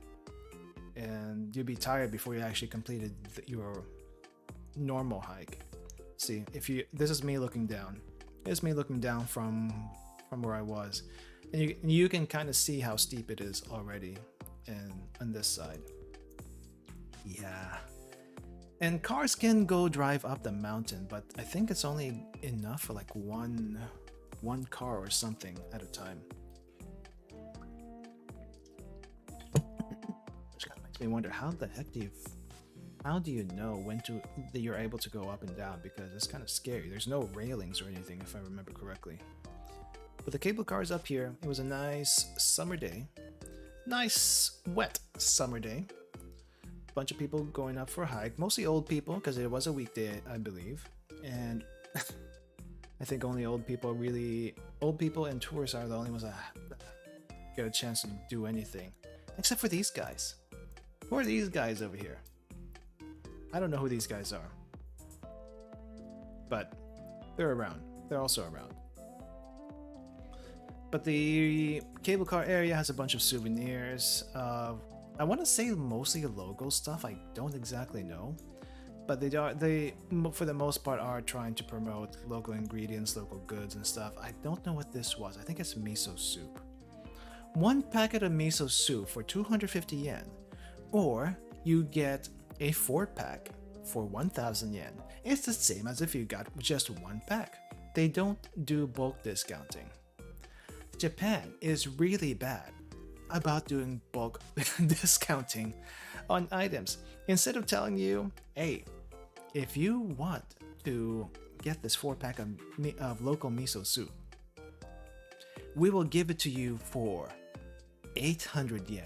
and you'd be tired before you actually completed your normal hike. See, this is me looking down. It's me looking down from where I was, and you can kind of see how steep it is already, and on this side. Yeah. And cars can go drive up the mountain, but I think it's only enough for like one car or something at a time. Which kind of makes me wonder, how the heck do you know when that you're able to go up and down? Because it's kind of scary. There's no railings or anything, if I remember correctly. But the cable car is up here. It was a nice summer day. Nice wet summer day. Bunch of people going up for a hike, mostly old people because it was a weekday, I believe, and I think only old people and tourists are the only ones that get a chance to do anything, except for these guys. Who are these guys over here? I don't know who these guys are, but they're around. They're also around. But the cable car area has a bunch of souvenirs. I want to say mostly logo stuff. I don't exactly know, but for the most part are trying to promote local ingredients, local goods and stuff. I don't know what this was. I think it's miso soup. One packet of miso soup for 250 yen, or you get a 4-pack for 1000 yen. It's the same as if you got just one pack. They don't do bulk discounting. Japan is really bad about doing bulk discounting on items. Instead of telling you, hey, if you want to get this 4-pack of local miso soup, we will give it to you for 800 yen.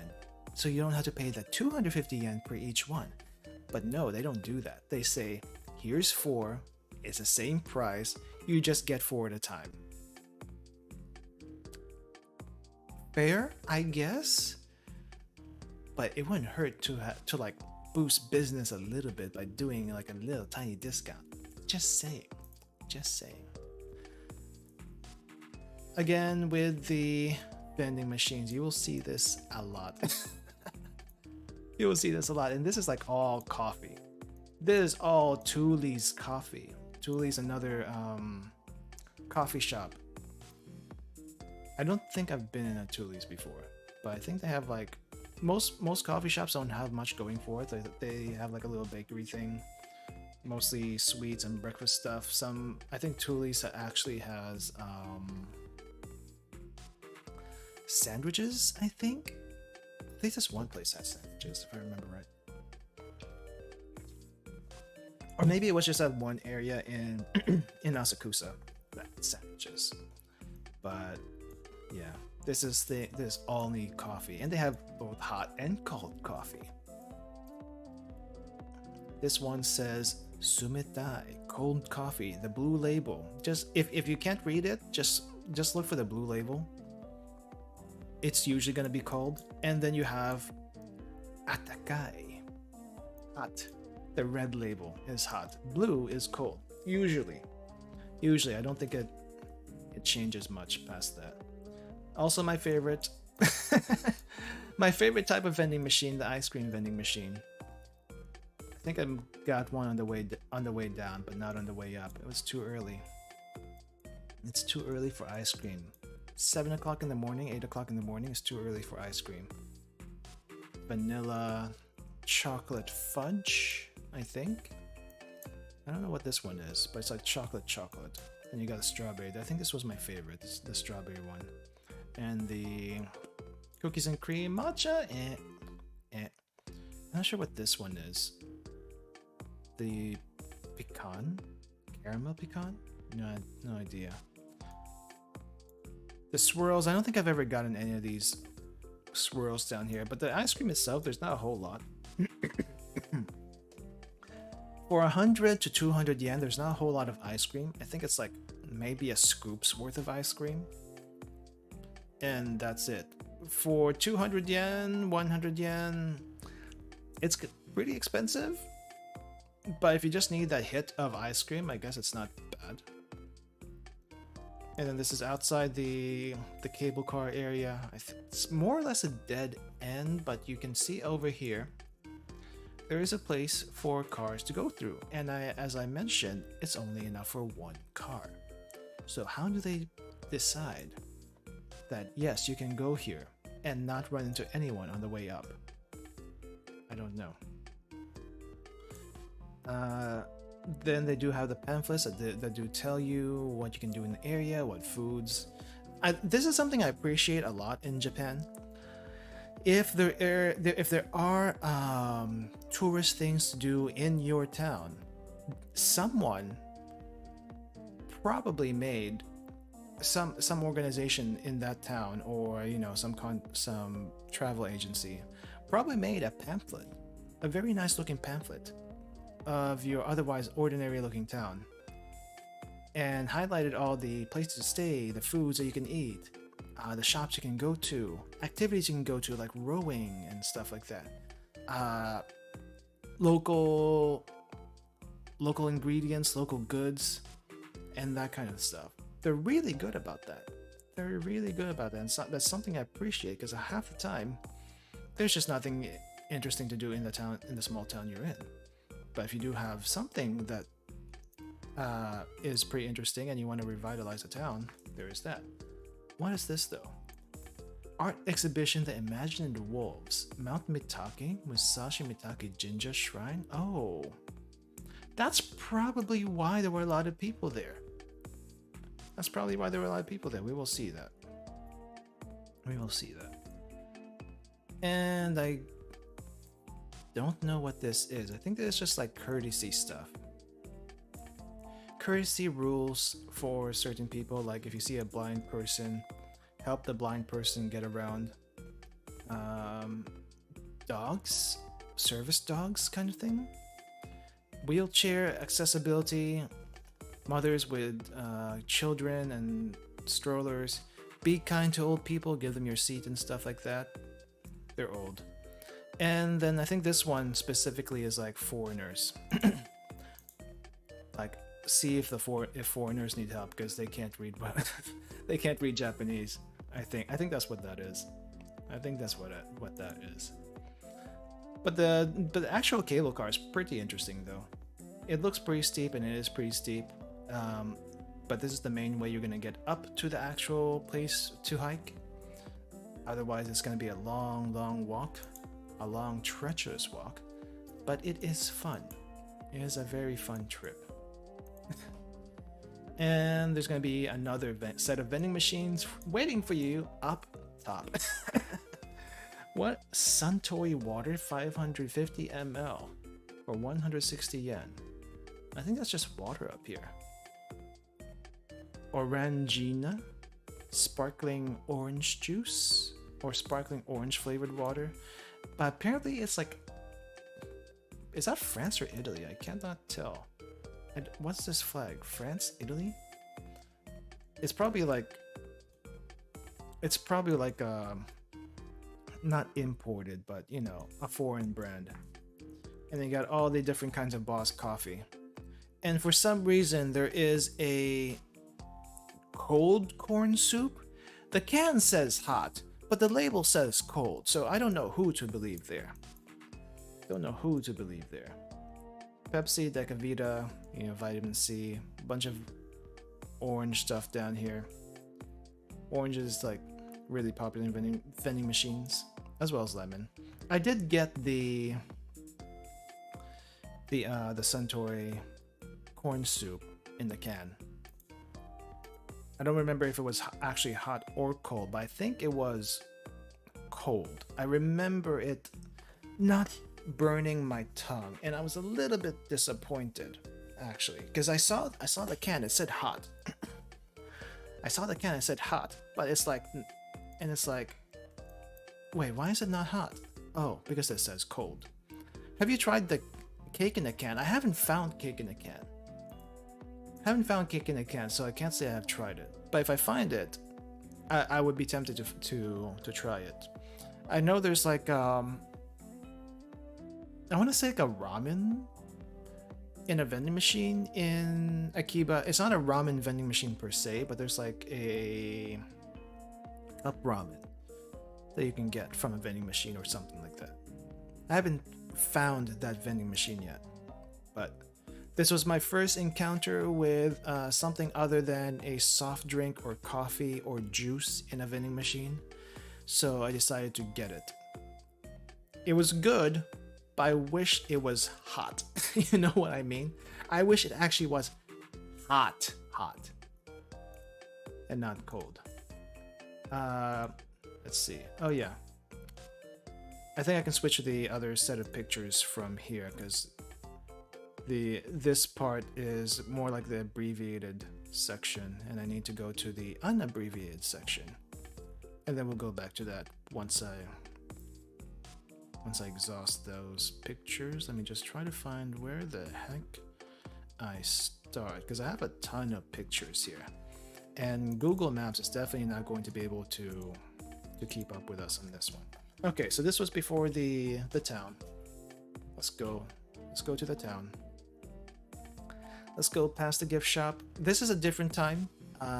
So you don't have to pay the 250 yen per each one. But no, they don't do that. They say, here's 4, it's the same price, you just get 4 at a time. Fair, I guess, but it wouldn't hurt to like boost business a little bit by doing like a little tiny discount. Just saying. Again, with the vending machines, you will see this a lot. You will see this a lot, and this is like all coffee. This is all Thule's coffee. Thule's another coffee shop. I don't think I've been in a Thule's before, but I think they have like most coffee shops don't have much going for it. They have like a little bakery thing, mostly sweets and breakfast stuff. I think Thule's actually has sandwiches. I think this one place has sandwiches, if I remember right. Or maybe it was just that one area in Asakusa that had sandwiches. But yeah, this all need coffee, and they have both hot and cold coffee. This one says Sumitai cold coffee, the blue label. Just if you can't read it, just look for the blue label. It's usually gonna be cold, and then you have Atakai, hot. The red label is hot. Blue is cold. Usually, I don't think it changes much past that. Also, my favorite, my favorite type of vending machine, the ice cream vending machine. I think I got one on the way down, but not on the way up. It was too early. It's too early for ice cream. 7 o'clock in the morning, 8 o'clock in the morning is too early for ice cream. Vanilla chocolate fudge, I think. I don't know what this one is, but it's like chocolate. And you got a strawberry. I think this was my favorite, the strawberry one. And the cookies and cream matcha. I'm not sure what this one is. The pecan? Caramel pecan? No idea. The swirls, I don't think I've ever gotten any of these swirls down here, but the ice cream itself, there's not a whole lot. For 100 to 200 yen, there's not a whole lot of ice cream. I think it's like maybe a scoop's worth of ice cream. And that's it. For 200 yen, 100 yen, it's pretty expensive. But if you just need that hit of ice cream, I guess it's not bad. And then this is outside the cable car area. It's more or less a dead end, but you can see over here, there is a place for cars to go through. And as I mentioned, it's only enough for one car. So how do they decide that, yes, you can go here and not run into anyone on the way up? I don't know. Then they do have the pamphlets that do tell you what you can do in the area, what foods. This is something I appreciate a lot in Japan. If there are tourist things to do in your town, someone probably made some organization in that town, or some travel agency probably made a pamphlet, a very nice looking pamphlet of your otherwise ordinary looking town, and highlighted all the places to stay, the foods that you can eat, the shops you can go to, activities you can go to like rowing and stuff like that, local ingredients, local goods, and that kind of stuff. They're really good about that. And that's something I appreciate, because half the time there's just nothing interesting to do in the small town you're in. But if you do have something that is pretty interesting and you want to revitalize the town, there is that. What is this though? Art exhibition The Imagined Wolves, Mount Mitake, Musashi Mitake Jinja Shrine. Oh, that's probably why there were a lot of people there. We will see that. And I don't know what this is. I think it's just like courtesy stuff. Courtesy rules for certain people, like if you see a blind person, help the blind person get around. Dogs, service dogs kind of thing. Wheelchair accessibility, mothers with children and strollers. Be kind to old people, give them your seat and stuff like that. They're old. And then I think this one specifically is like foreigners. Like, see if foreigners need help because they can't read they can't read Japanese. I think that's what that is. I think that's what that is. But the actual cable car is pretty interesting though. It looks pretty steep, and it is pretty steep. But this is the main way you're gonna get up to the actual place to hike. Otherwise, it's gonna be a long walk, a long treacherous walk. But it is fun. It is a very fun trip. And there's gonna be another set of vending machines waiting for you up top. What? Suntory water, 550 ml for 160 yen. I think that's just water up here. Orangina, sparkling orange juice, or sparkling orange flavored water. But apparently it's like, is that France or Italy? I cannot tell. And what's this flag? France, Italy? It's probably like not imported, but you know, a foreign brand. And they got all the different kinds of Boss coffee. And for some reason there is a cold corn soup. The can says hot, but the label says cold, so I don't know who to believe there. Pepsi, Decavita, you know, vitamin C, a bunch of orange stuff down here. Orange is like really popular in vending machines, as well as lemon. I did get the Suntory corn soup in the can. I don't remember if it was actually hot or cold, but I think it was cold. I remember it not burning my tongue, and I was a little bit disappointed actually, because I saw the can, it said hot. I saw the can, it said hot, but it's like, wait, why is it not hot? Oh, because it says cold. Have you tried the cake in a can? I haven't found cake in a can. So I can't say I have tried it. But if I find it, I would be tempted to try it. I know there's like I want to say like a ramen in a vending machine in Akiba. It's not a ramen vending machine per se, but there's like a cup ramen that you can get from a vending machine or something like that. I haven't found that vending machine yet, but this was my first encounter with something other than a soft drink or coffee or juice in a vending machine, so I decided to get it. It was good, but I wish it was hot. You know what I mean? I wish it actually was hot, and not cold. Let's see. Oh yeah. I think I can switch to the other set of pictures from here, because this part is more like the abbreviated section, and I need to go to the unabbreviated section, and then we'll go back to that once I exhaust those pictures. Let me just try to find where the heck I start, because I have a ton of pictures here, and Google Maps is definitely not going to be able to keep up with us on this one. Okay, so this was before the town. Let's go to the town. Let's go past the gift shop. This is a different time.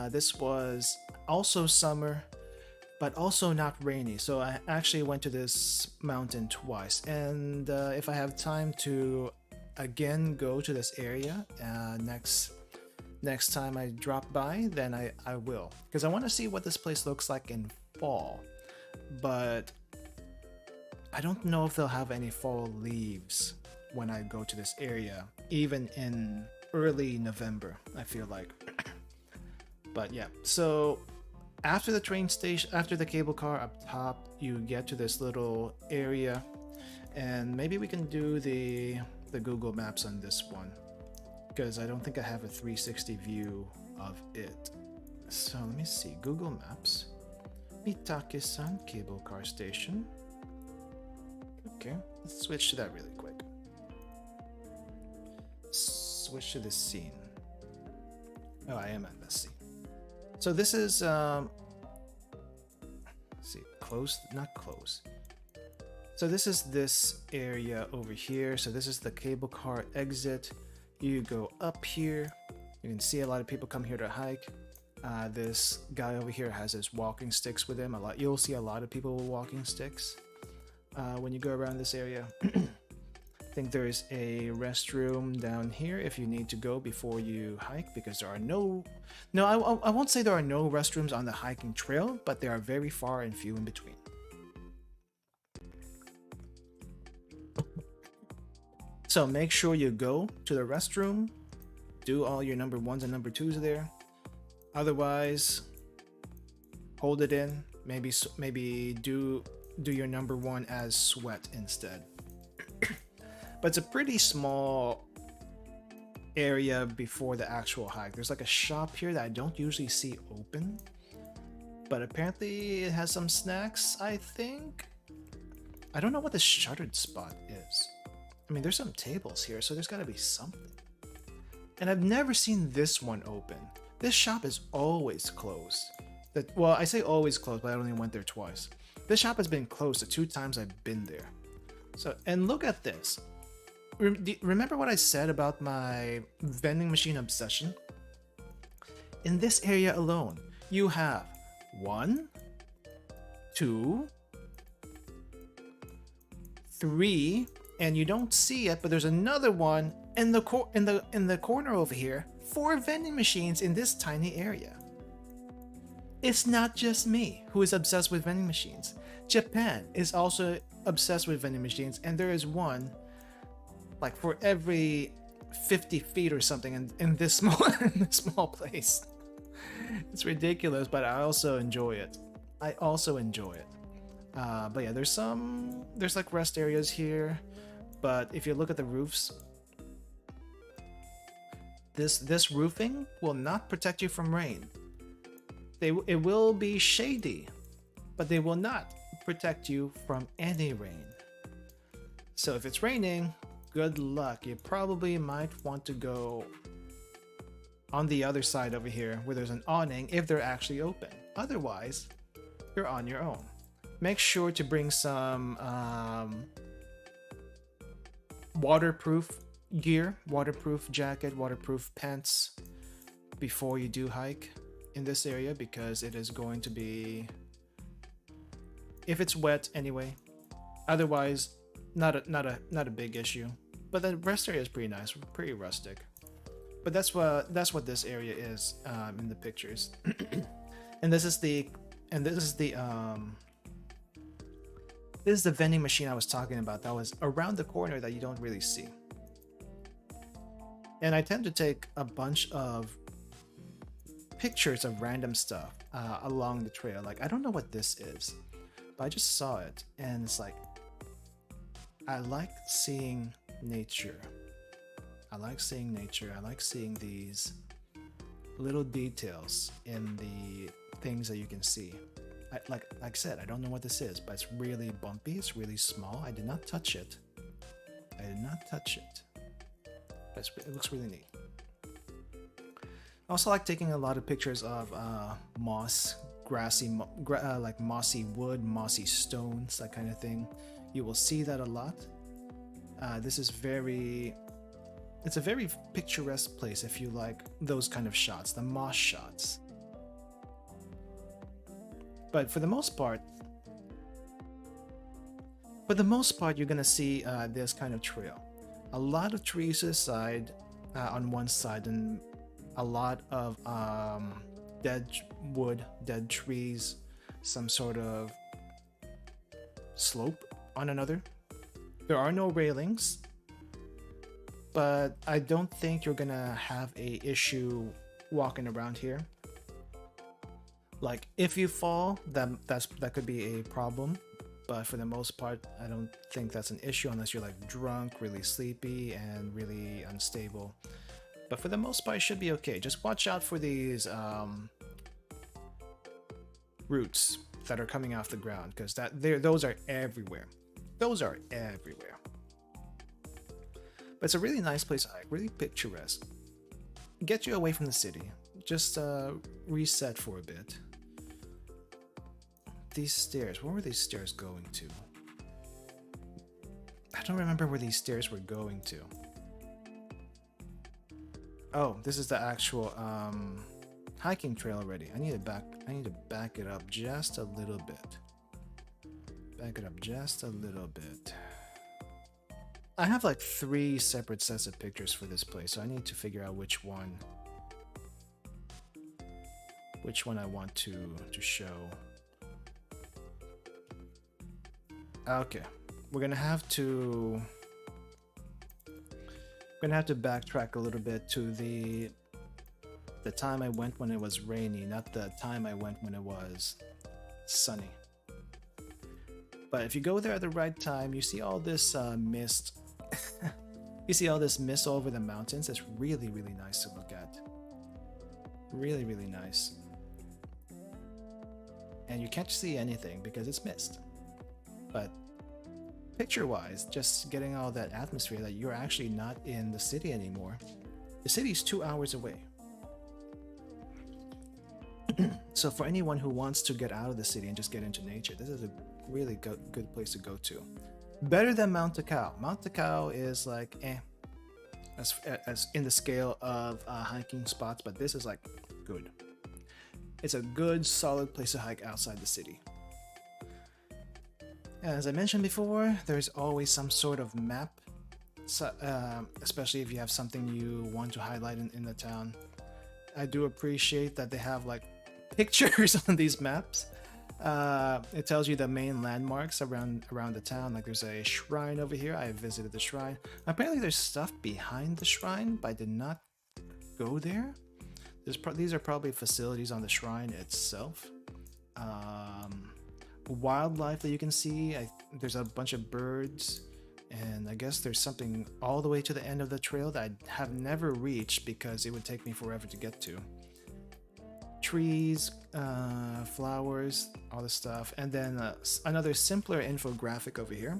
This was also summer, but also not rainy. So I actually went to this mountain twice, and if I have time to again go to this area next time I drop by, then I will, because I want to see what this place looks like in fall. But I don't know if they'll have any fall leaves when I go to this area, even in early November, I feel like. But yeah, so after the train station, after the cable car up top, you get to this little area, and maybe we can do the Google Maps on this one, because I don't think I have a 360 view of it. So let me see, Google Maps, Mitake-san cable car station. Okay, let's switch to that really quick. Switch to this scene. Oh, I am at this scene. So this is let's see, close, not close. So this is this area over here. So this is the cable car exit. You go up here. You can see a lot of people come here to hike. This guy over here has his walking sticks with him. You'll see a lot of people with walking sticks when you go around this area. I think there is a restroom down here if you need to go before you hike, because there are I won't say there are no restrooms on the hiking trail, but they are very far and few in between. So make sure you go to the restroom, do all your number 1s and number 2s there. Otherwise, hold it in. Maybe do your number 1 as sweat instead. But it's a pretty small area before the actual hike. There's like a shop here that I don't usually see open, but apparently it has some snacks, I think. I don't know what the shuttered spot is. I mean, there's some tables here, so there's got to be something. And I've never seen this one open. This shop is always closed. Well, I say always closed, but I only went there twice. This shop has been closed the 2 times I've been there. So, and look at this. Remember what I said about my vending machine obsession? In this area alone, you have 1, 2, 3, and you don't see it, but there's another one in the corner over here. 4 vending machines in this tiny area. It's not just me who is obsessed with vending machines. Japan is also obsessed with vending machines, and there is one like for every 50 feet or something in this small place. It's ridiculous, but I also enjoy it. But yeah, there's like rest areas here, but if you look at the roofs, this roofing will not protect you from rain. It will be shady, but they will not protect you from any rain. So if it's raining, good luck. You probably might want to go on the other side over here where there's an awning if they're actually open. Otherwise, you're on your own. Make sure to bring some waterproof gear, waterproof jacket, waterproof pants before you do hike in this area, because it is going to be, if it's wet anyway. Otherwise, not a big issue. But the rest area is pretty nice, pretty rustic. But that's what this area is in the pictures. And this is the vending machine I was talking about that was around the corner that you don't really see. And I tend to take a bunch of pictures of random stuff along the trail. Like, I don't know what this is, but I just saw it, and it's like, I like seeing nature. I like seeing these little details in the things that you can see. Like I said, I don't know what this is, but it's really bumpy, it's really small. I did not touch it. But it looks really neat. I also like taking a lot of pictures of moss, like mossy wood, mossy stones, that kind of thing. You will see that a lot. It's a very picturesque place if you like those kind of shots, the moss shots. But for the most part, you're gonna see this kind of trail. A lot of trees to the side, on one side, and a lot of dead wood, dead trees, some sort of slope on another. There are no railings, but I don't think you're gonna have a issue walking around here. Like if you fall, that could be a problem, but for the most part, I don't think that's an issue unless you're like drunk, really sleepy, and really unstable. But for the most part, it should be okay. Just watch out for these roots that are coming off the ground, because those are everywhere. Those are everywhere. But it's a really nice place to hike, really picturesque. Get you away from the city. Just reset for a bit. These stairs, where were these stairs going to? I don't remember where these stairs were going to. Oh, this is the actual hiking trail already. I need to back it up just a little bit. Back it up just a little bit. I have like 3 separate sets of pictures for this place, so I need to figure out which one I want to show. Okay, we're gonna have to backtrack a little bit to the time I went when it was rainy, not the time I went when it was sunny. But if you go there at the right time, you see all this mist. You see all this mist over the mountains. It's really, really nice to look at. Really, really nice. And you can't see anything because it's mist. But picture-wise, just getting all that atmosphere that you're actually not in the city anymore. The city's 2 hours away. So for anyone who wants to get out of the city and just get into nature, this is a really good place to go to. Better than Mount Takao. Mount Takao is like as in the scale of hiking spots, but this is like good. It's a good, solid place to hike outside the city. As I mentioned before, there's always some sort of map, especially if you have something you want to highlight in the town. I do appreciate that they have like pictures on these maps. It tells you the main landmarks around the town. Like there's a shrine over here. I visited the shrine. Apparently there's stuff behind the shrine, but I did not go there. These are probably facilities on the shrine itself. Wildlife that you can see. There's a bunch of birds, and I guess there's something all the way to the end of the trail that I have never reached because it would take me forever to get to. Trees, flowers, all this stuff, and then another simpler infographic over here.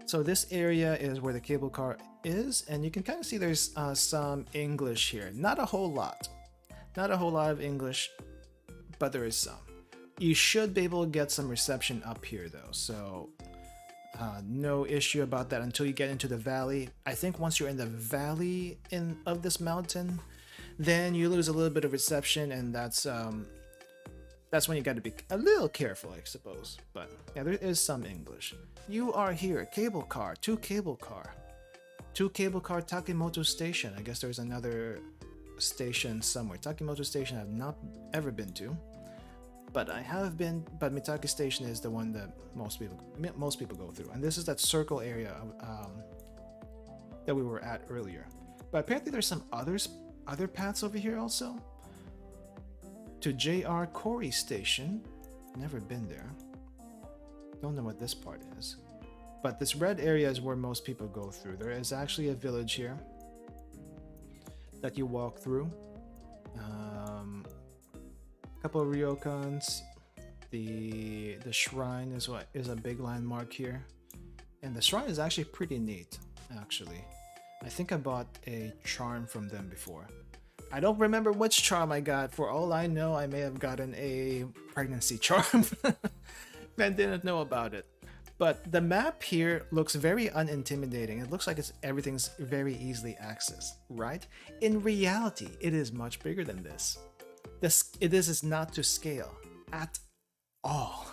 So this area is where the cable car is, and you can kind of see there's some English here. Not a whole lot of English, but there is some. You should be able to get some reception up here though, so no issue about that until you get into the valley. I think once you're in the valley of this mountain, then you lose a little bit of reception, and that's when you got to be a little careful, I suppose. But yeah, there is some English. You are here, cable car, two cable car Takimoto Station. I guess there's another station somewhere. Takimoto Station I've not ever been to, but I have been. But Mitake Station is the one that most people go through, and this is that circle area that we were at earlier. But apparently there's some other paths over here also. To JR Kori Station. Never been there. Don't know what this part is. But this red area is where most people go through. There is actually a village here that you walk through. Couple of ryokans. The shrine is a big landmark here. And the shrine is actually pretty neat, actually. I think I bought a charm from them before. I don't remember which charm I got. For all I know, I may have gotten a pregnancy charm. I didn't know about it. But the map here looks very unintimidating. It looks like everything's very easily accessed, right? In reality, it is much bigger than this. This is not to scale at all.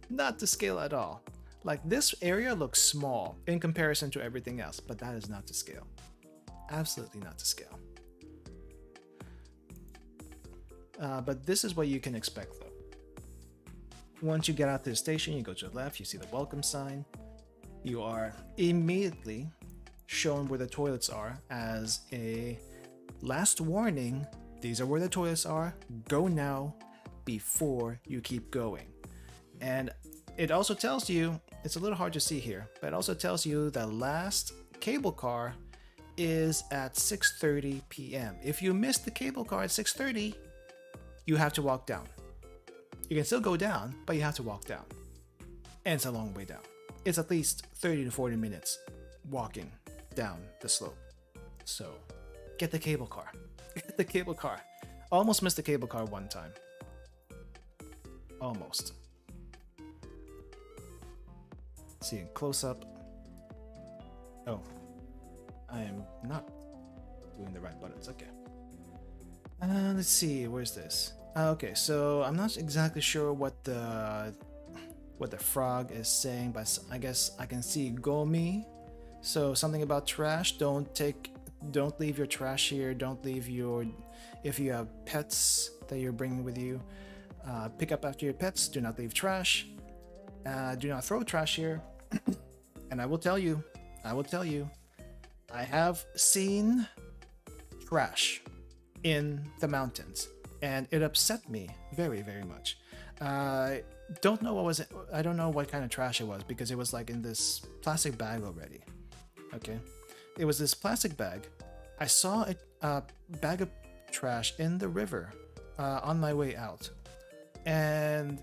Not to scale at all. Like, this area looks small in comparison to everything else, but that is not to scale. Absolutely not to scale. But this is what you can expect though. Once you get out to the station, you go to the left, you see the welcome sign. You are immediately shown where the toilets are as a last warning. These are where the toilets are. Go now before you keep going. And it also tells you, it's a little hard to see here, but it also tells you the last cable car is at 6:30 p.m. If you miss the cable car at 6:30, you have to walk down. You can still go down, but you have to walk down. And it's a long way down. It's at least 30 to 40 minutes walking down the slope. So get the cable car. Get the cable car. Almost missed the cable car one time. Almost. See, close up. Oh, I am not doing the right buttons. Okay. Let's see. Where's this? Okay, so I'm not exactly sure what the frog is saying, but I guess I can see gomi. So something about trash. Don't leave your trash here. Don't leave if you have pets that you're bringing with you. Pick up after your pets. Do not leave trash. Do not throw trash here. And I will tell you, I have seen trash in the mountains, and it upset me very, very much. I don't know I don't know what kind of trash it was, because it was like in this plastic bag already. Okay, it was this plastic bag. I saw a bag of trash in the river on my way out, and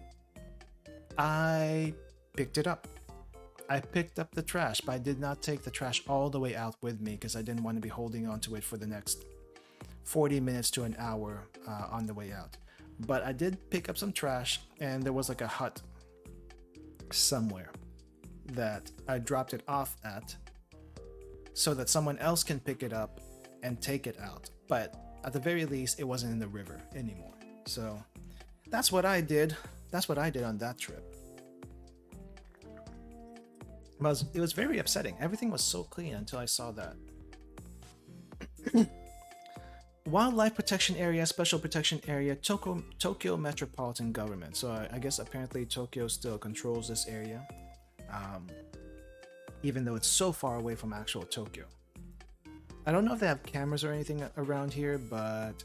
I picked it up. I picked up the trash, but I did not take the trash all the way out with me because I didn't want to be holding on to it for the next 40 minutes to an hour on the way out. But I did pick up some trash, and there was like a hut somewhere that I dropped it off at so that someone else can pick it up and take it out. But at the very least, it wasn't in the river anymore. So that's what I did. That's what I did on that trip. It was very upsetting. Everything was so clean until I saw that. Wildlife Protection Area, Special Protection Area, Tokyo Metropolitan Government. So I guess apparently Tokyo still controls this area, even though it's so far away from actual Tokyo. I don't know if they have cameras or anything around here, but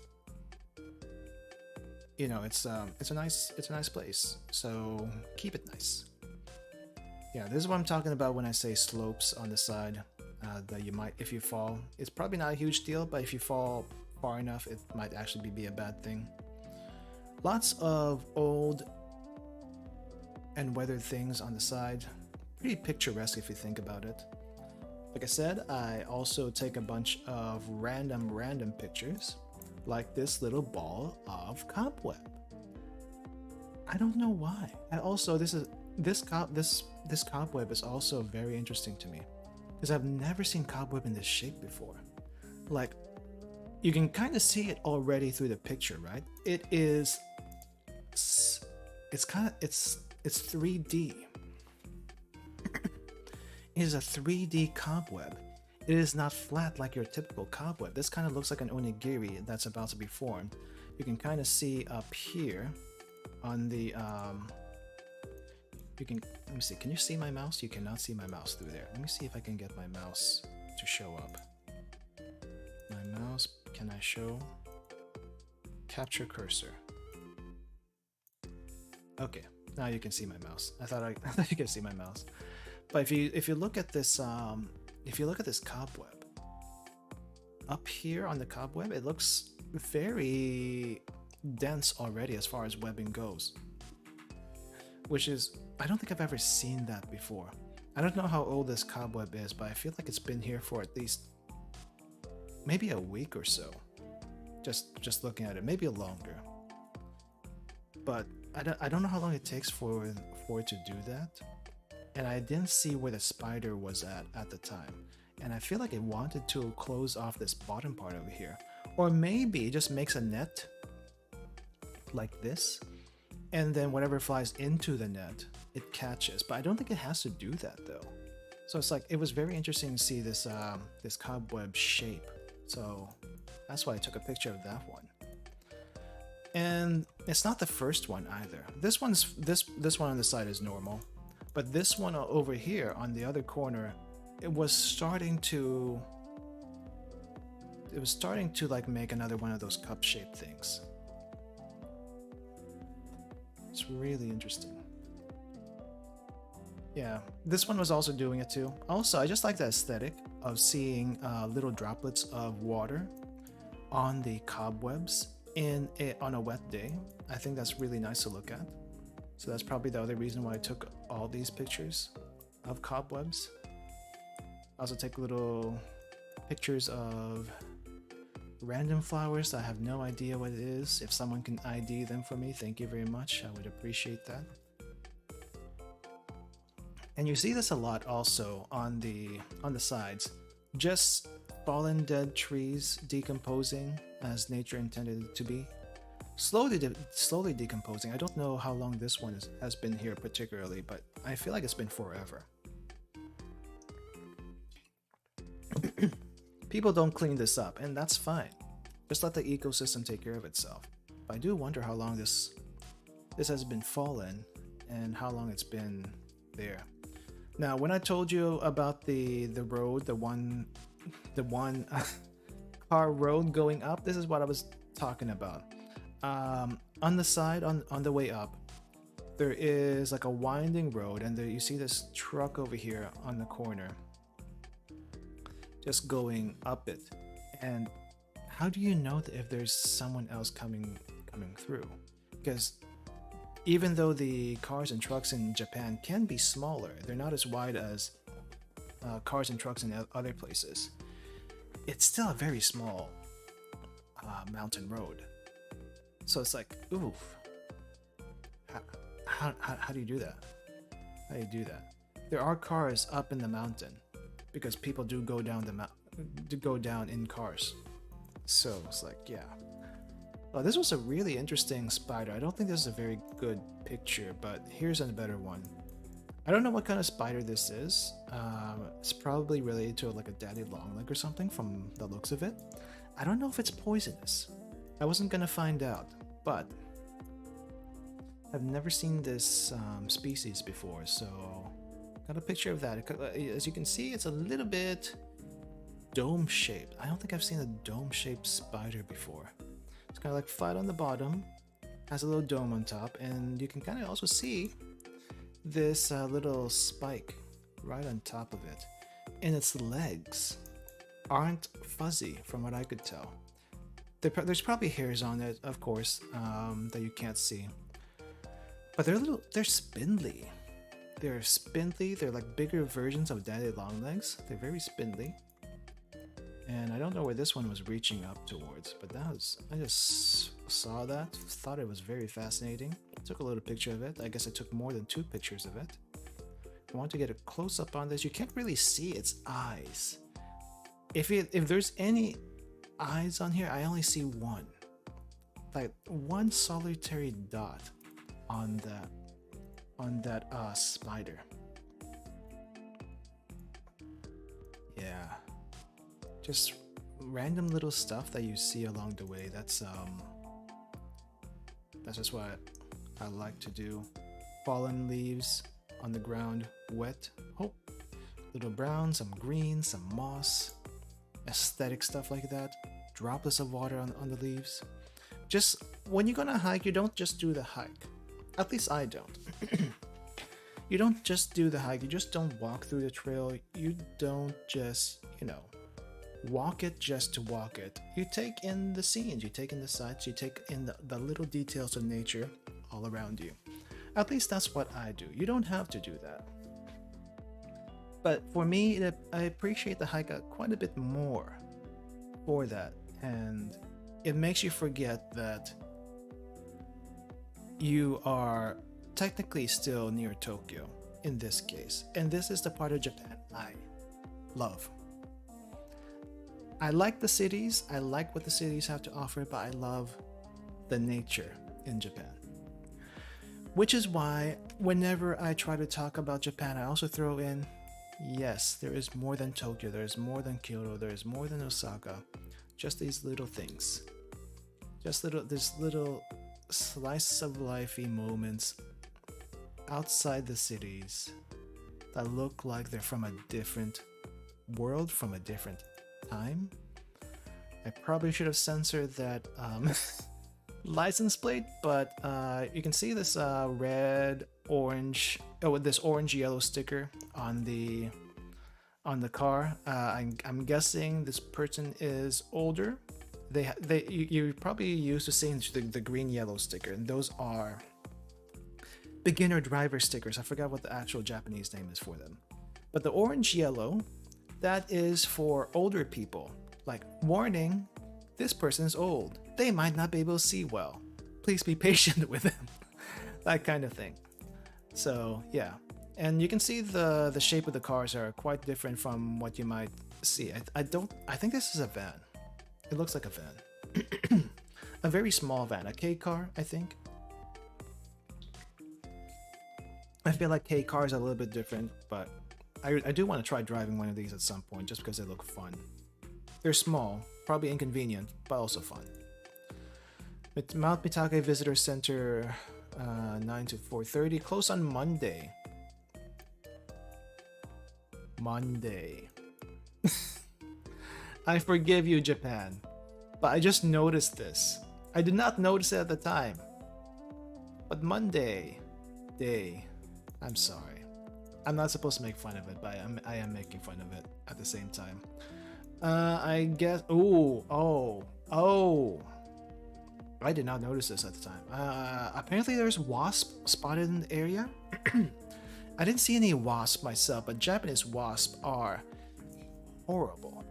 you know, it's a nice place. So keep it nice. Yeah, this is what I'm talking about when I say slopes on the side that you might, if you fall, it's probably not a huge deal, but if you fall far enough, it might actually be a bad thing. Lots of old and weathered things on the side. Pretty picturesque if you think about it. Like I said, I also take a bunch of random pictures, like this little ball of cobweb. I don't know why. And also, this cobweb is also very interesting to me, because I've never seen cobweb in this shape before. Like, you can kind of see it already through the picture, right? It's 3D. It is a 3D cobweb. It is not flat like your typical cobweb. This kind of looks like an onigiri that's about to be formed. You can kind of see up here on the let me see, can you see my mouse? You cannot see my mouse through there. Let me see if I can get my mouse to show up. My mouse, can I show? Capture cursor. Okay, now you can see my mouse. I thought you could see my mouse. But if you look at this cobweb, up here on the cobweb, it looks very dense already as far as webbing goes. Which is, I don't think I've ever seen that before. I don't know how old this cobweb is, but I feel like it's been here for at least maybe a week or so. Just looking at it, maybe longer. But I don't know how long it takes for it to do that. And I didn't see where the spider was at the time. And I feel like it wanted to close off this bottom part over here. Or maybe it just makes a net like this, and then whatever flies into the net, it catches. But I don't think it has to do that though. So it's like, it was very interesting to see this this cobweb shape. So that's why I took a picture of that one. And it's not the first one either. This one on the side is normal, but this one over here on the other corner, it was starting to like make another one of those cup-shaped things. It's really interesting. Yeah, this one was also doing it too. Also, I just like the aesthetic of seeing little droplets of water on the cobwebs on a wet day. I think that's really nice to look at. So that's probably the other reason why I took all these pictures of cobwebs. I also take little pictures of random flowers that I have no idea what it is. If someone can ID them for me, thank you very much. I would appreciate that. And you see this a lot also on the sides. Just fallen dead trees decomposing as nature intended it to be. Slowly decomposing. I don't know how long this one has been here particularly, but I feel like it's been forever. People don't clean this up, and that's fine. Just let the ecosystem take care of itself. But I do wonder how long this has been fallen and how long it's been there. Now, when I told you about the road, the one car road going up, this is what I was talking about. On the side, on the way up, there is like a winding road, and you see this truck over here on the corner, just going up it. And how do you know that if there's someone else coming through? Because even though the cars and trucks in Japan can be smaller, they're not as wide as cars and trucks in other places. It's still a very small mountain road. So it's like, oof. How do you do that? How do you do that? There are cars up in the mountain because people do go down in cars. So it's like, yeah. Well, this was a really interesting spider. I don't think this is a very good picture, but here's a better one. I don't know what kind of spider this is. It's probably related to like a daddy longleg or something from the looks of it. I don't know if it's poisonous. I wasn't gonna find out, but I've never seen this species before, so got a picture of that. As you can see, it's a little bit dome-shaped. I don't think I've seen a dome-shaped spider before. It's kind of like flat on the bottom, has a little dome on top, and you can kind of also see this little spike right on top of it. And its legs aren't fuzzy from what I could tell. There's probably hairs on it, of course, that you can't see. But they're spindly. They're spindly, they're like bigger versions of daddy longlegs. They're very spindly. And I don't know where this one was reaching up towards, but I just saw that, thought it was very fascinating. Took a little picture of it. I guess I took more than 2 pictures of it. I want to get a close-up on this. You can't really see its eyes. If there's any eyes on here, I only see one. Like one solitary dot on that spider. Yeah. Just random little stuff that you see along the way. That's just what I like to do. Fallen leaves on the ground, wet. Oh, little brown, some green, some moss, aesthetic stuff like that. Droplets of water on the leaves. Just when you're gonna hike, you don't just do the hike. At least I don't. You don't just do the hike. You just don't walk through the trail. You don't just, walk it just to walk it. You take in the scenes, you take in the sights, you take in the little details of nature all around you. At least that's what I do. You don't have to do that. But for me, I appreciate the hike quite a bit more for that. And it makes you forget that you are technically still near Tokyo in this case. And this is the part of Japan I love. I like the cities, I like what the cities have to offer, but I love the nature. in Japan. Which is why whenever I try to talk about Japan, I also throw in, yes, there is more than Tokyo, there is more than Kyoto, there is more than Osaka. Just these little things. Just this little slice of lifey moments outside the cities that look like they're from a different world, from a different time. I probably should have censored that license plate, but you can see this red, orange, this orange yellow sticker on the car. I'm guessing this person is older. You're probably used to seeing the green yellow sticker, and those are beginner driver stickers. I forgot what the actual Japanese name is for them. But the orange yellow, that is for older people. Like, warning, this person is old. They might not be able to see well. Please be patient with them. That kind of thing. So yeah. And you can see the shape of the cars are quite different from what you might see. I think this is a van. It looks like a van. A very small van, a K car, I think. I feel like K cars are a little bit different, but I do want to try driving one of these at some point just because they look fun. They're small, probably inconvenient, but also fun. Mount Mitake Visitor Center, 9 to 4:30, close on Monday. Monday. I forgive you, Japan, but I just noticed this. I did not notice it at the time. But Monday, day. I'm sorry. I'm not supposed to make fun of it, but I am making fun of it at the same time. I guess. Oh. I did not notice this at the time. Apparently there's wasp spotted in the area. I didn't see any wasp myself, but Japanese wasps are horrible.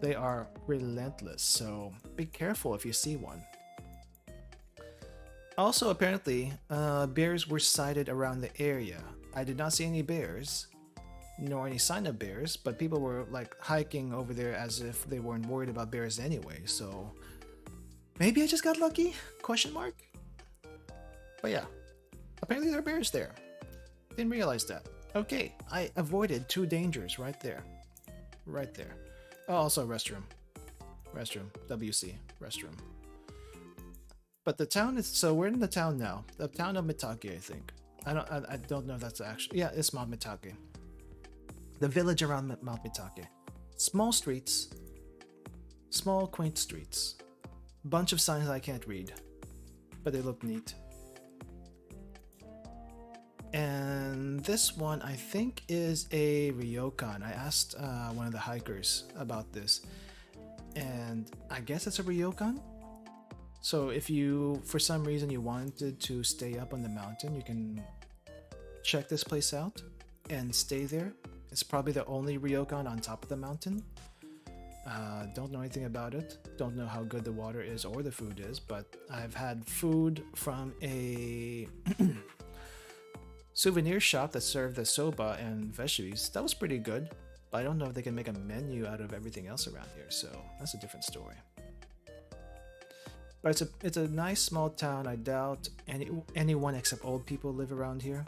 They are relentless, so be careful if you see one. Also, apparently, bears were sighted around the area. I did not see any bears, nor any sign of bears, but people were like hiking over there as if they weren't worried about bears anyway, so maybe I just got lucky? Question mark? But yeah, apparently there are bears there. Didn't realize that. Okay, I avoided 2 dangers right there. Right there. Oh, also restroom. Restroom. WC. Restroom. But the town is, so we're in the town now. The town of Mitake, I think. I don't know if that's actually, yeah, it's Mount Mitake. The village around Mount Mitake. Small streets. Small, quaint streets. Bunch of signs I can't read, but they look neat. And this one I think is a ryokan. I asked one of the hikers about this, and I guess it's a ryokan. So if you, for some reason, you wanted to stay up on the mountain, you can check this place out and stay there. It's probably the only ryokan on top of the mountain. Don't know anything about it. Don't know how good the water is or the food is, but I've had food from a souvenir shop that served the soba and veggies. That was pretty good, but I don't know if they can make a menu out of everything else around here, so that's a different story. But it's a nice small town. I doubt anyone except old people live around here.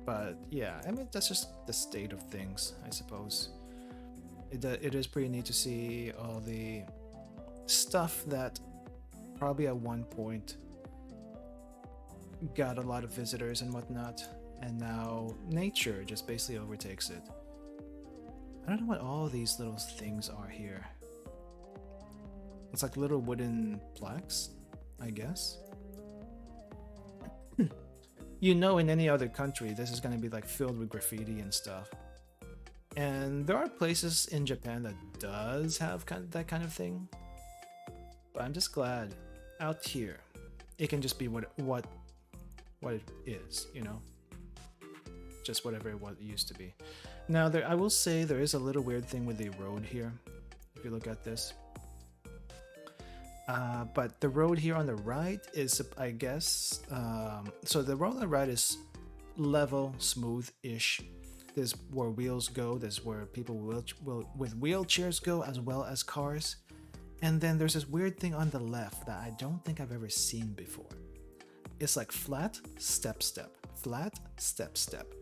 But yeah, I mean, that's just the state of things, I suppose. It is pretty neat to see all the stuff that probably at one point got a lot of visitors and whatnot, and now nature just basically overtakes it. I don't know what all these little things are here. It's like little wooden plaques, I guess. You know, in any other country, this is going to be like filled with graffiti and stuff. And there are places in Japan that does have that kind of thing. But I'm just glad out here, it can just be what it is, you know? Just whatever it used to be. Now, I will say there is a little weird thing with the road here, if you look at this. But the road here on the right is, I guess, so the road on the right is level, smooth-ish. This is where wheels go. This is where people with wheelchairs go, as well as cars. And then there's this weird thing on the left that I don't think I've ever seen before. It's like flat, step, step, flat, step, step.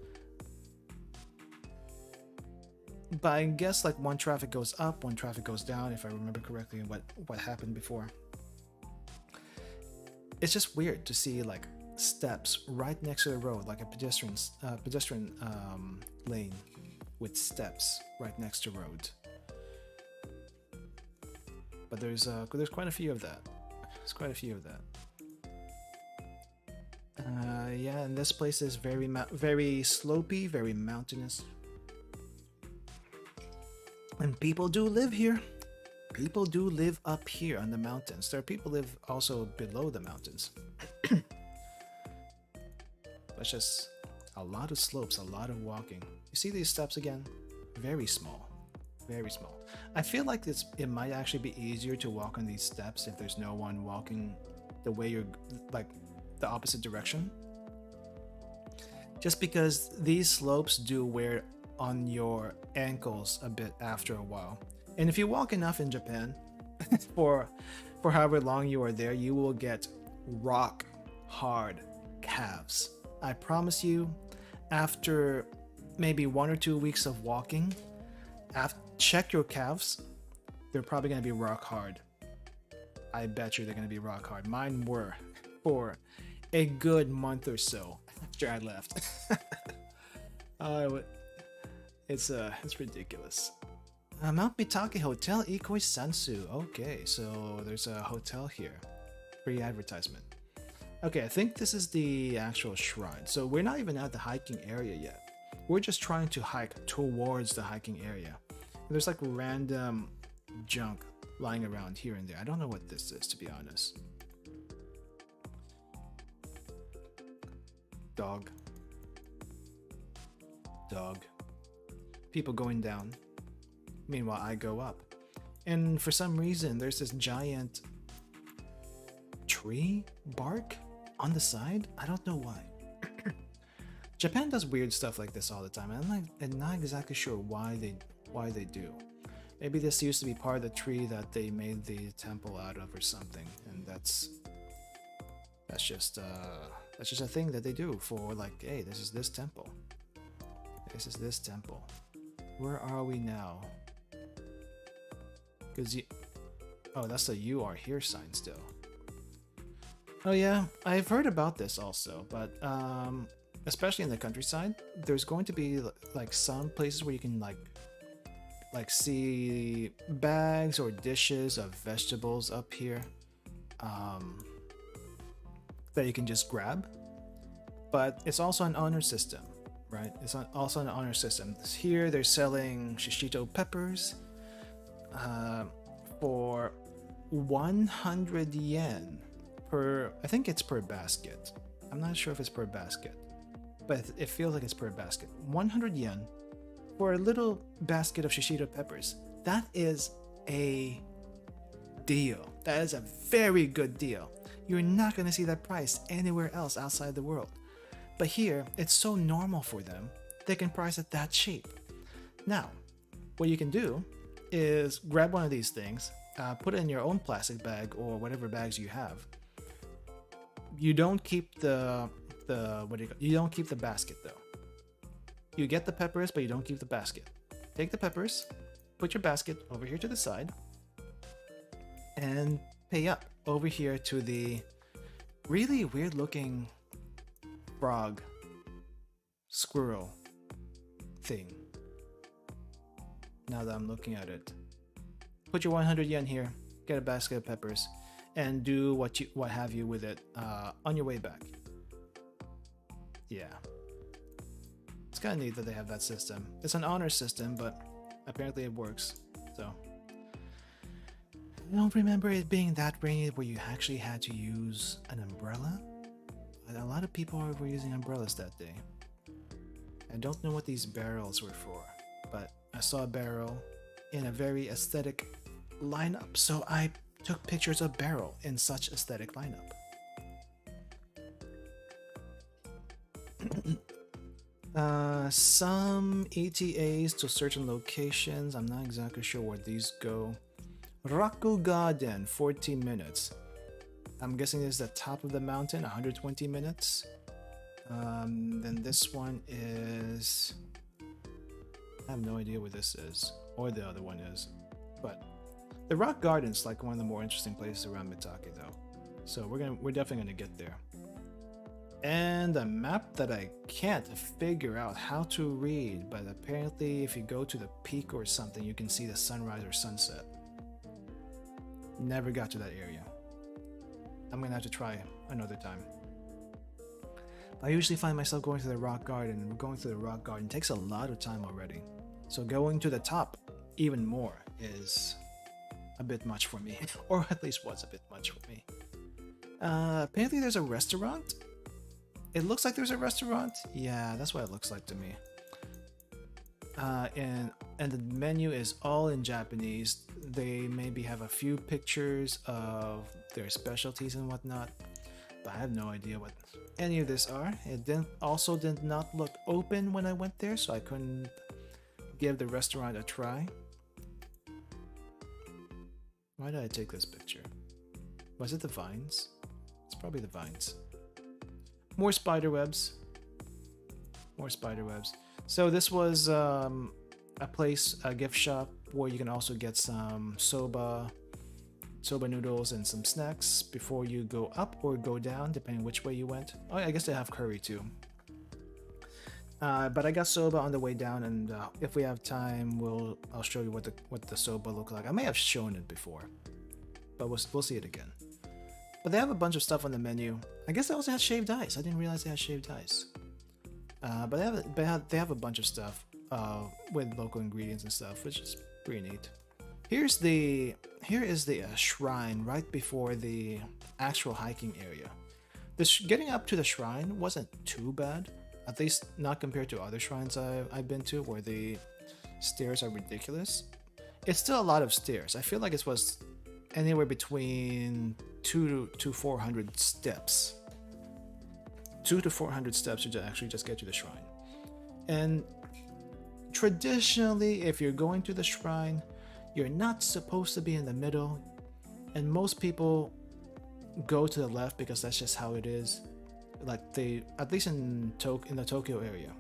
But I guess like one traffic goes up, one traffic goes down, if I remember correctly what happened before. It's just weird to see like steps right next to the road, like a pedestrian lane with steps right next to road. But there's quite a few of that. There's quite a few of that. Yeah, and this place is very slopey, very mountainous. And people do live here. People do live up here on the mountains. There are people live also below the mountains. That's just a lot of slopes, a lot of walking. You see these steps again? Very small. Very small. I feel like it might actually be easier to walk on these steps if there's no one walking the way you're, like, the opposite direction. Just because these slopes do wear on your ankles a bit after a while. And if you walk enough in Japan for however long you are there, you will get rock hard calves. I promise you, after maybe 1 or 2 weeks of walking, check your calves. They're probably going to be rock hard. I bet you they're going to be rock hard. Mine were for a good month or so after I left. It's ridiculous. Mount Mitake Hotel Ikoi Sansu. Okay, so there's a hotel here. Free advertisement. Okay, I think this is the actual shrine. So we're not even at the hiking area yet. We're just trying to hike towards the hiking area. There's like random junk lying around here and there. I don't know what this is, to be honest. Dog. People going down. Meanwhile, I go up. And for some reason, there's this giant tree bark on the side. I don't know why. Japan does weird stuff like this all the time. I'm not exactly sure why they do. Maybe this used to be part of the tree that they made the temple out of or something, and that's just a thing that they do for, like, hey, this is this temple. This is this temple. Where are we now? Oh, that's the "you are here" sign still. Oh yeah, I've heard about this also, but especially in the countryside, there's going to be like some places where you can like see bags or dishes of vegetables up here that you can just grab. But it's also an honor system, right? It's also an honor system. Here they're selling shishito peppers for 100 yen per, I think it's per basket. I'm not sure if it's per basket, but it feels like it's per basket. 100 yen for a little basket of shishito peppers. That is a deal. That is a very good deal. You're not going to see that price anywhere else outside the world. But here, it's so normal for them, they can price it that cheap. Now, what you can do is grab one of these things, put it in your own plastic bag or whatever bags you have. You don't keep you don't keep the basket though. You get the peppers, but you don't keep the basket. Take the peppers, put your basket over here to the side, and pay up over here to the really weird looking frog squirrel thing. Now that I'm looking at it, put your 100 yen here, get a basket of peppers, and do what have you with it on your way back. Yeah, it's kind of neat that they have that system. It's an honor system, but apparently it works. So I don't remember it being that rainy where you actually had to use an umbrella. A lot of people were using umbrellas that day. I don't know what these barrels were for, but I saw a barrel in a very aesthetic lineup, so I took pictures of barrel in such aesthetic lineup. Some ETAs to certain locations. I'm not exactly sure where these go. Raku Garden, 14 minutes. I'm guessing this is the top of the mountain, 120 minutes. Then this one is... I have no idea what this is, or the other one is. But the Rock Garden's like one of the more interesting places around Mitake though. So we're definitely gonna get there. And a map that I can't figure out how to read, but apparently if you go to the peak or something, you can see the sunrise or sunset. Never got to that area. I'm gonna have to try another time. I usually find myself going to the Rock Garden, and going to the Rock Garden takes a lot of time already. So going to the top even more is a bit much for me, or at least was a bit much for me. Apparently there's a restaurant. It looks like there's a restaurant. Yeah, that's what it looks like to me. And the menu is all in Japanese. They maybe have a few pictures of their specialties and whatnot, but I have no idea what any of this are. It also did not look open when I went there, so I couldn't give the restaurant a try. Why did I take this picture? Was it the vines? It's probably the vines. More spider webs. More spider webs. So this was a place, a gift shop, where you can also get some soba noodles and some snacks before you go up or go down, depending which way you went. Oh, I guess they have curry too. But I got soba on the way down, and if we have time, I'll show you what the soba look like. I may have shown it before, but we'll see it again. But they have a bunch of stuff on the menu. I guess they also had shaved ice. I didn't realize they had shaved ice. But they have a bunch of stuff with local ingredients and stuff, which is pretty neat. Here is the shrine right before the actual hiking area. Getting up to the shrine wasn't too bad, at least not compared to other shrines I've been to where the stairs are ridiculous. It's still a lot of stairs. I feel like it was anywhere between 200 to 400 steps. 200 to 400 steps to actually just get to the shrine. And traditionally, if you're going to the shrine, you're not supposed to be in the middle, and most people go to the left because that's just how it is. Like at least in the Tokyo area,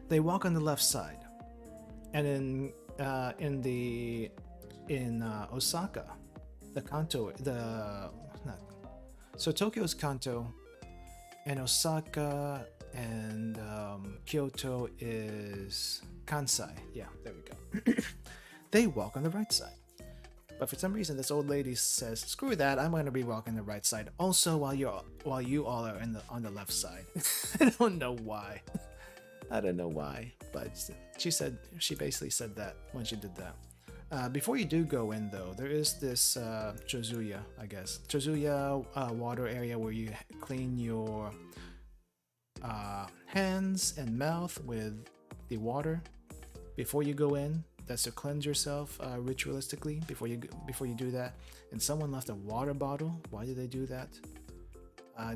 they walk on the left side, and in Osaka, the Kanto, so Tokyo's Kanto, and Osaka and Kyoto is Kansai. Yeah, there we go. They walk on the right side. But for some reason, this old lady says, "Screw that! I'm going to be walking the right side." Also, while you all are on the left side. I don't know why. I don't know why, but she basically said that when she did that. Before you do go in, though, there is this chozuya, I guess, water area where you clean your hands and mouth with the water before you go in. That's to cleanse yourself ritualistically before you do that. And someone left a water bottle. Why did they do that?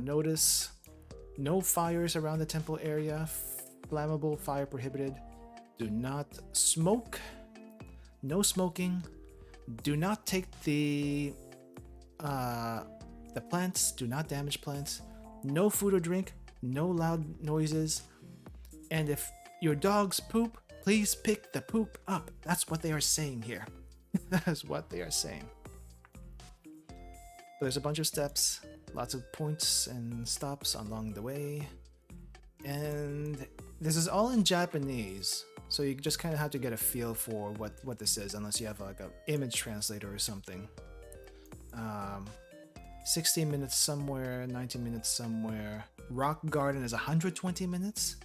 Notice no fires around the temple area. Flammable, fire prohibited. Do not smoke. No smoking. Do not take the plants. Do not damage plants. No food or drink. No loud noises. And if your dogs poop, please pick the poop up. That's what they are saying here. That is what they are saying. There's a bunch of steps, lots of points and stops along the way. And this is all in Japanese, so you just kind of have to get a feel for what this is, unless you have like an image translator or something. 16 minutes somewhere, 19 minutes somewhere. Rock Garden is 120 minutes.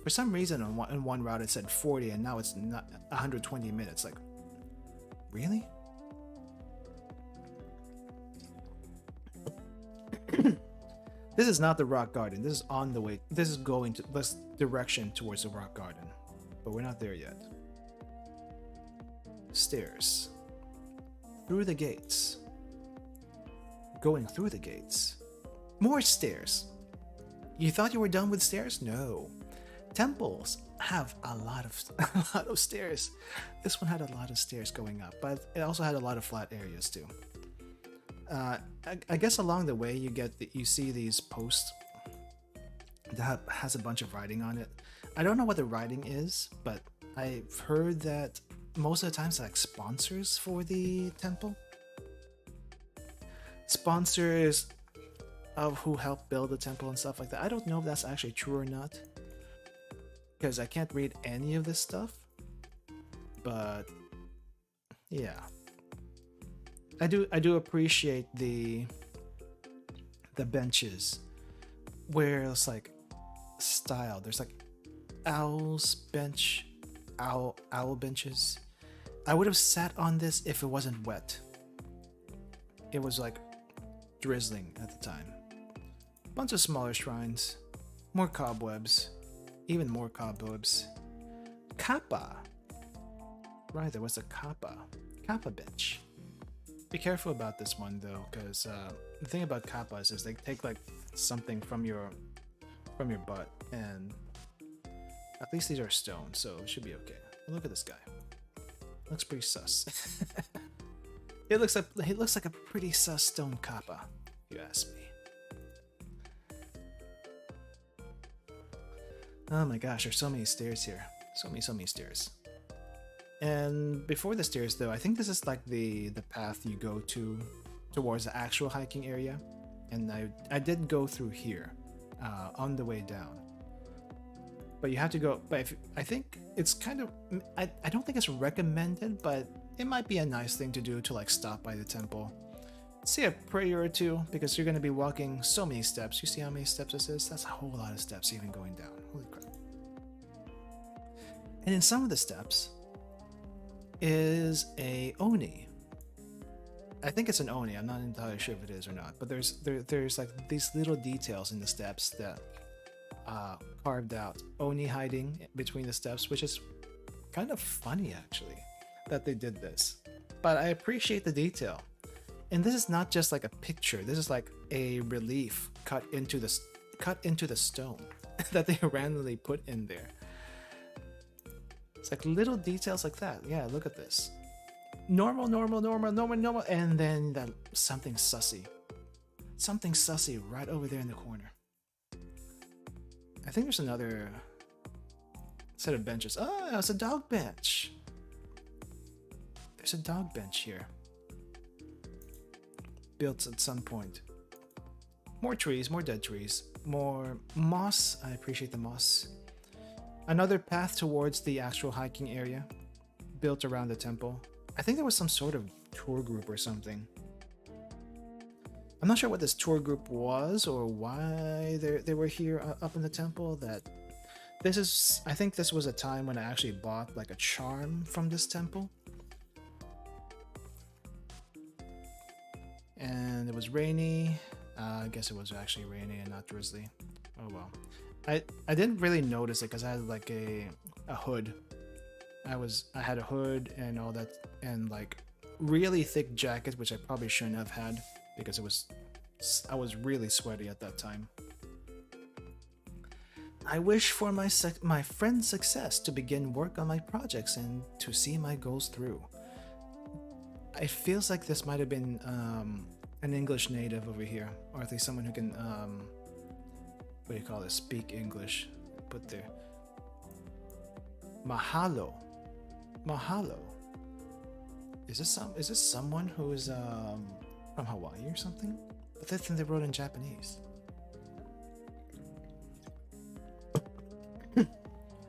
For some reason, in one route it said 40, and now it's not 120 minutes. Like, really? This is not the Rock Garden. This is on the way. This is going to this direction towards the Rock Garden, but we're not there yet. Stairs. Through the gates. Going through the gates. More stairs. You thought you were done with stairs? No. Temples have a lot of a lot of stairs. This one had a lot of stairs going up, but it also had a lot of flat areas too. I guess along the way you see these posts that has a bunch of writing on it. I don't know what the writing is, but I've heard that most of the times like sponsors for the temple, sponsors of who helped build the temple and stuff like that. I don't know if that's actually true or not, because I can't read any of this stuff. But yeah, I do appreciate the benches where it's like style. There's like owl benches. I would have sat on this if it wasn't wet. It was like drizzling at the time. Bunch of smaller shrines, more cobwebs, even more cobwebs. Kappa. Right, there was a kappa bench. Be careful about this one though, because the thing about kappas is they take like something from your butt, and at least these are stone, so it should be okay. Look at this guy. Looks pretty sus. He looks like a pretty sus stone kappa, if you ask me. Oh my gosh, there's so many stairs here. So many stairs. And before the stairs though, I think this is like the path you go towards the actual hiking area. And I did go through here on the way down. But you have to go, but I think it's kind of, I don't think it's recommended, but it might be a nice thing to do to like stop by the temple. Say a prayer or two, because you're going to be walking so many steps. You see how many steps this is? That's a whole lot of steps even going down. Holy crap. And in some of the steps is a Oni. I think it's an Oni. I'm not entirely sure if it is or not, but there's like these little details in the steps that carved out Oni hiding between the steps, which is kind of funny actually that they did this. But I appreciate the detail. And this is not just like a picture. This is like a relief cut into the stone that they randomly put in there. It's like little details like that. Yeah, look at this. Normal, and then that something sussy. Something sussy right over there in the corner. I think there's another set of benches. Oh, it's a dog bench. There's a dog bench here. Built at some point. More trees, more dead trees, more moss. I appreciate the moss. Another path towards the actual hiking area, built around the temple. I think there was some sort of tour group or something. I'm not sure what this tour group was or why they were here up in the temple. I think this was a time when I actually bought like a charm from this temple. And it was rainy. I guess it was actually rainy and not drizzly. Oh well. I didn't really notice it because I had like a hood. I had a hood and all that, and like really thick jacket, which I probably shouldn't have had because I was really sweaty at that time. I wish for my friend's success to begin work on my projects and to see my goals through. It feels like this might have been an English native over here, or at least someone who can what do you call this? Speak English. Put there. Mahalo. Is this someone who is from Hawaii or something? But that's thing they wrote in Japanese.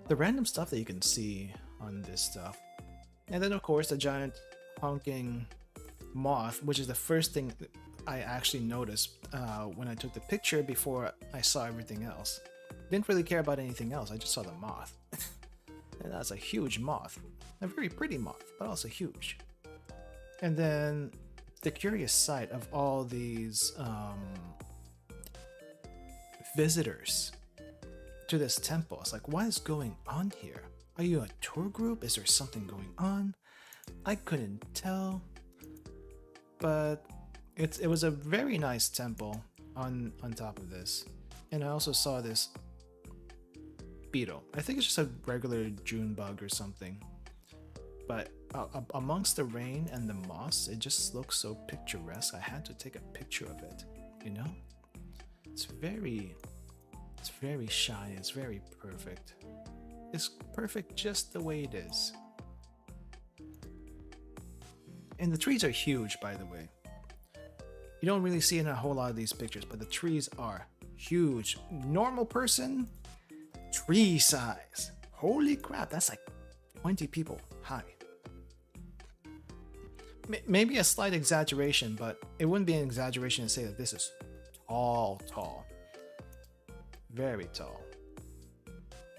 The random stuff that you can see on this stuff. And then of course the giant honking moth, which is the first thing I actually noticed when I took the picture before I saw everything else. Didn't really care about anything else, I just saw the moth. And that's a huge moth. A very pretty moth, but also huge. And then the curious sight of all these visitors to this temple. It's like, what is going on here? Are you a tour group? Is there something going on? I couldn't tell. But it was a very nice temple on top of this. And I also saw this beetle. I think it's just a regular June bug or something. But amongst the rain and the moss, it just looks so picturesque. I had to take a picture of it, you know? It's very shiny, it's very perfect. It's perfect just the way it is. And the trees are huge, by the way. You don't really see it in a whole lot of these pictures, but the trees are huge. Normal person, tree size. Holy crap, that's like 20 people high. Maybe a slight exaggeration, but it wouldn't be an exaggeration to say that this is tall. Very tall.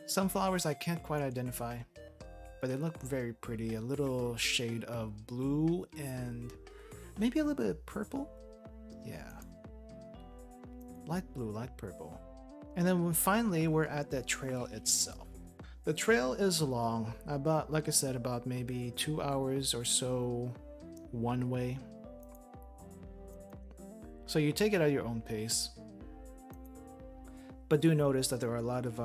Some flowers I can't quite identify, but they look very pretty. A little shade of blue and maybe a little bit of purple. Yeah. Light blue, light purple. And then finally we're at the trail itself. The trail is long, about, like I said, about maybe 2 hours or so one way. So you take it at your own pace. But do notice that there are a lot of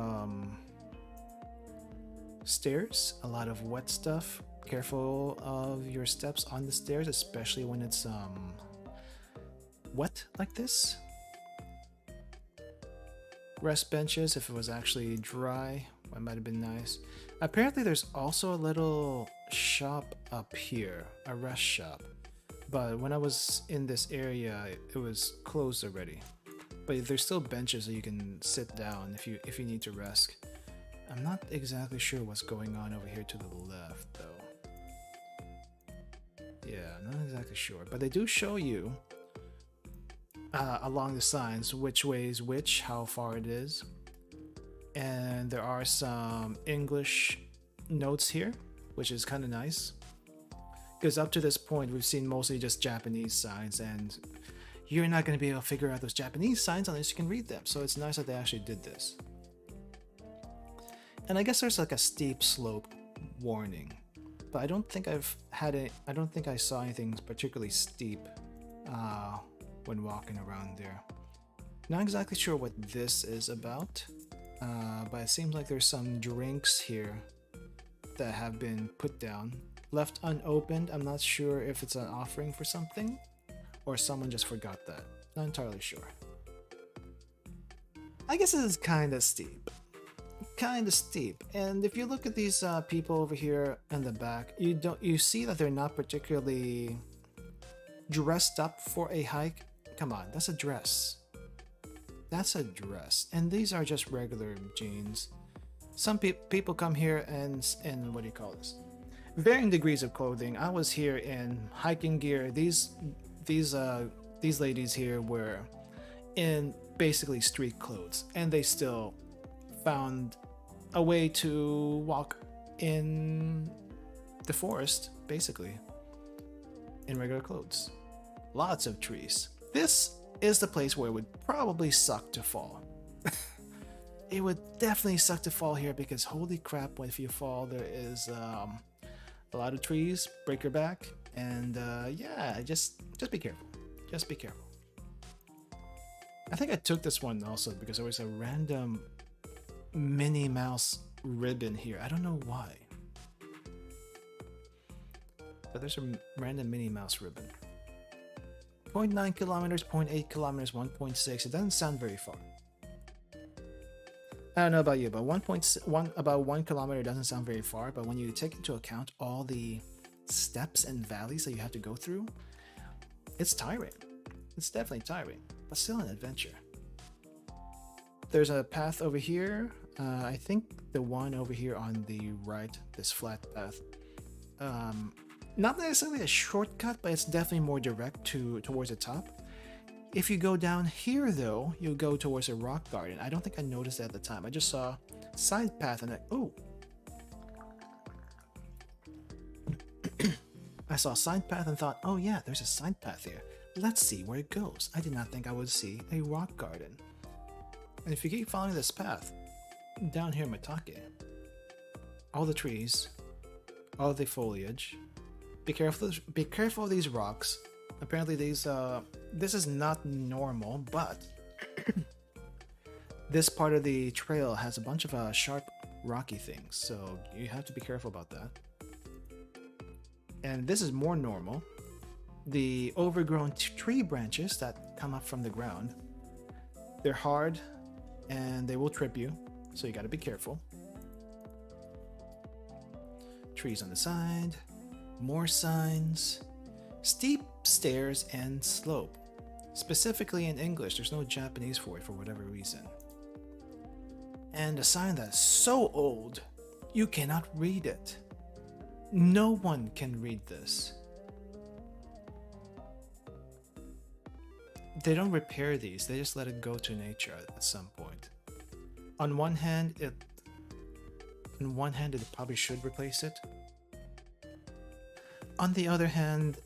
stairs, a lot of wet stuff. Careful of your steps on the stairs, especially when it's wet like this. Rest benches, if it was actually dry, that might have been nice. Apparently there's also a little shop up here, a rest shop. But when I was in this area, it was closed already. But there's still benches that you can sit down if you need to rest. I'm not exactly sure what's going on over here to the left though. Yeah, not exactly sure. But they do show you along the signs which way is which, how far it is. And there are some English notes here, which is kind of nice. Because up to this point, we've seen mostly just Japanese signs, and you're not going to be able to figure out those Japanese signs unless you can read them. So it's nice that they actually did this. And I guess there's like a steep slope warning, but I don't think I don't think I saw anything particularly steep when walking around there. Not exactly sure what this is about, but it seems like there's some drinks here that have been put down, left unopened. I'm not sure if it's an offering for something or someone just forgot that. Not entirely sure. I guess it is kind of steep. And if you look at these people over here in the back, you see that they're not particularly dressed up for a hike. Come on, that's a dress. That's a dress. And these are just regular jeans. Some people come here and what do you call this? Varying degrees of clothing. I was here in hiking gear. These ladies here were in basically street clothes, and they still found a way to walk in the forest, basically, in regular clothes. Lots of trees. This is the place where it would probably suck to fall. It would definitely suck to fall here because holy crap, if you fall, there is a lot of trees, break your back, and yeah, just be careful. Just be careful. I think I took this one also because there was a random Minnie Mouse ribbon here. I don't know why, but there's a random Minnie Mouse ribbon. 0.9 kilometers, 0.8 kilometers, 1.6. It doesn't sound very far. I don't know about you, but about 1 kilometer doesn't sound very far. But when you take into account all the steps and valleys that you have to go through, it's tiring. It's definitely tiring, but still an adventure. There's a path over here. I think the one over here on the right, this flat path, not necessarily a shortcut, but it's definitely more direct towards the top. If you go down here though, you'll go towards a rock garden. I don't think I noticed that at the time. I just saw side path and I saw side path and thought, oh yeah, there's a side path here. Let's see where it goes. I did not think I would see a rock garden. And if you keep following this path, down here in Mitake, all the trees, all the foliage, be careful of these rocks. Apparently this is not normal, but this part of the trail has a bunch of sharp rocky things, so you have to be careful about that. And this is more normal. The overgrown tree branches that come up from the ground, they're hard and they will trip you, so you got to be careful. Trees on the side, more signs, steep stairs and slope. Specifically in English, there's no Japanese for it for whatever reason. And a sign that's so old, you cannot read it. No one can read this. They don't repair these, they just let it go to nature at some point. On one hand, it probably should replace it. On the other hand,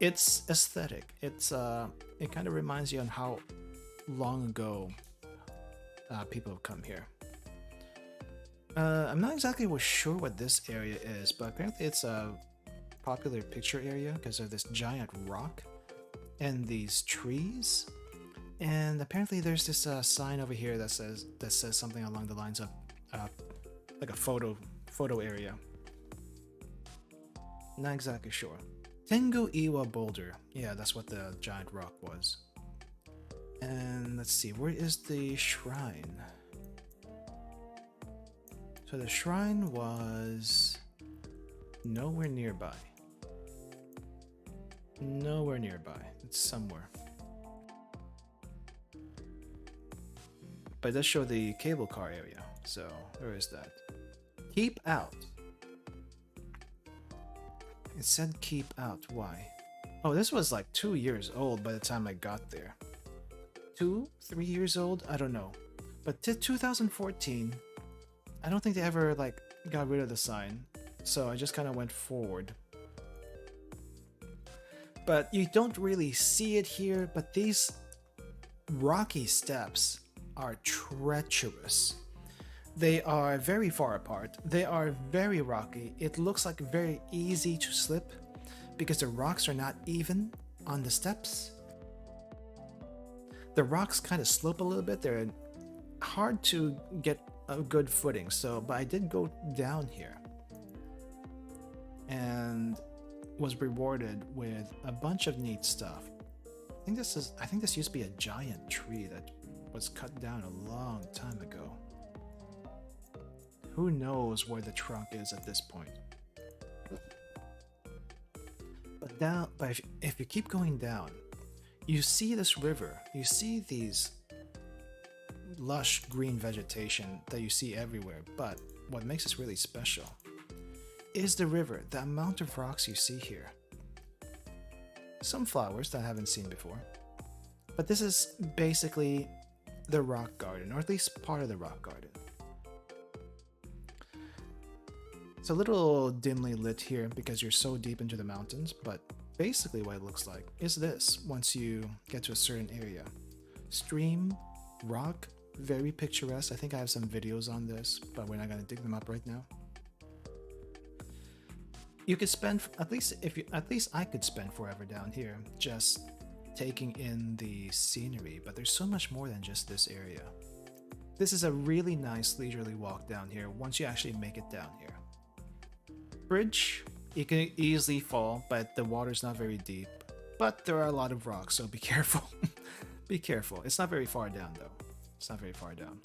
it's aesthetic. It kind of reminds you on how long ago people have come here. I'm not exactly sure what this area is, but apparently it's a popular picture area because of this giant rock and these trees. And apparently there's this sign over here that says something along the lines of like a photo area. Not exactly sure. Tengu Iwa Boulder. Yeah, that's what the giant rock was. And let's see, where is the shrine? So the shrine was nowhere nearby. Nowhere nearby. It's somewhere. But it does show the cable car area, so there is that. Keep out. It said keep out. Why? Oh, this was like 2 years old by the time I got there. 3 years old? I don't know. But 2014, I don't think they ever like got rid of the sign, so I just kind of went forward. But you don't really see it here, but these rocky steps are treacherous. They are very far apart. They are very rocky. It looks like very easy to slip because the rocks are not even on the steps. The rocks kind of slope a little bit. They're hard to get a good footing. But I did go down here and was rewarded with a bunch of neat stuff. I think this used to be a giant tree that was cut down a long time ago. Who knows where the trunk is at this point? But if you keep going down, you see this river. You see these lush green vegetation that you see everywhere. But what makes this really special is the river, the amount of rocks you see here. Some flowers that I haven't seen before. But this is basically the rock garden, or at least part of the rock garden. It's a little dimly lit here because you're so deep into the mountains, but basically what it looks like is this once you get to a certain area. Stream, rock, very picturesque. I think I have some videos on this, but we're not going to dig them up right now. You could spend at least I could spend forever down here just taking in the scenery, but there's so much more than just this area. This is a really nice leisurely walk down here once you actually make it down here. Bridge, you can easily fall, but the water's not very deep. But there are a lot of rocks, so be careful. Be careful. It's not very far down though. It's not very far down.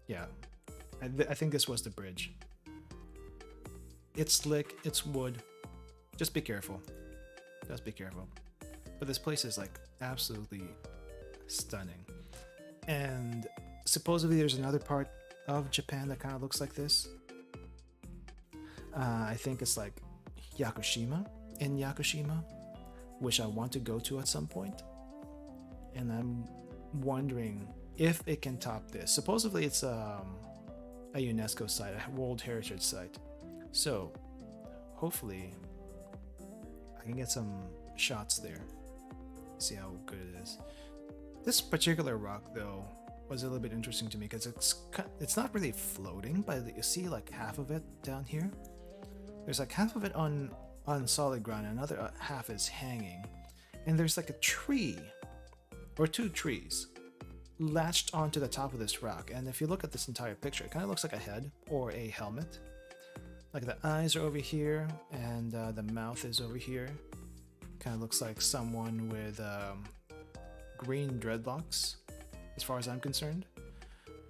Yeah, I think this was the bridge. It's slick, it's wood. Just be careful. Just be careful. But this place is like absolutely stunning. And supposedly there's another part of Japan that kind of looks like this. I think it's like Yakushima, in Yakushima, which I want to go to at some point. And I'm wondering if it can top this. Supposedly it's a UNESCO site, a World Heritage Site. So hopefully I can get some shots there. See how good it is. This particular rock though was a little bit interesting to me because it's not really floating, but you see like half of it down here. There's like half of it on solid ground, and another half is hanging. And there's like a tree or two trees latched onto the top of this rock. And if you look at this entire picture, it kind of looks like a head or a helmet. Like the eyes are over here and the mouth is over here. Kind of looks like someone with green dreadlocks, as far as I'm concerned.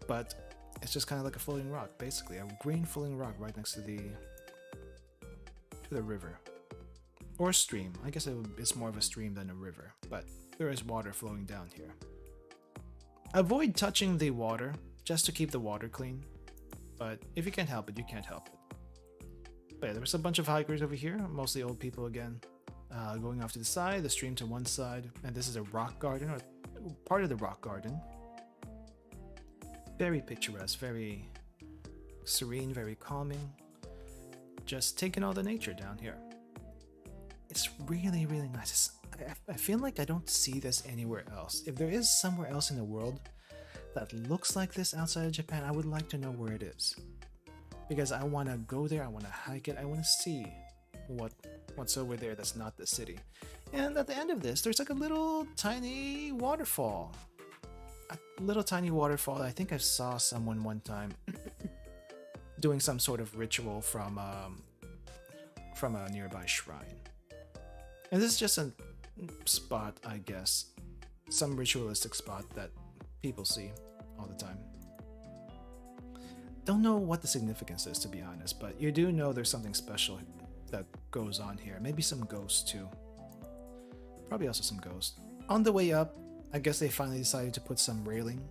But it's just kind of like a floating rock, basically. A green floating rock right next to the river. Or stream. I guess it's more of a stream than a river, but there is water flowing down here. Avoid touching the water, just to keep the water clean. But if you can't help it, you can't help it. But yeah, there was a bunch of hikers over here, mostly old people again. Going off to the side, the stream to one side, and this is a rock garden, or part of the rock garden. Very picturesque, very serene, very calming. Just taking all the nature down here. It's really, really nice. I feel like I don't see this anywhere else. If there is somewhere else in the world that looks like this outside of Japan, I would like to know where it is. Because I want to go there, I want to hike it, I want to see what's over there that's not the city. And at the end of this, there's like a little tiny waterfall. A little tiny waterfall. I think I saw someone one time doing some sort of ritual from a nearby shrine. And this is just a spot, I guess. Some ritualistic spot that people see all the time. Don't know what the significance is, to be honest, but you do know there's something special that goes on here. Maybe some ghosts too. Probably also some ghosts. On the way up, I guess they finally decided to put some railing.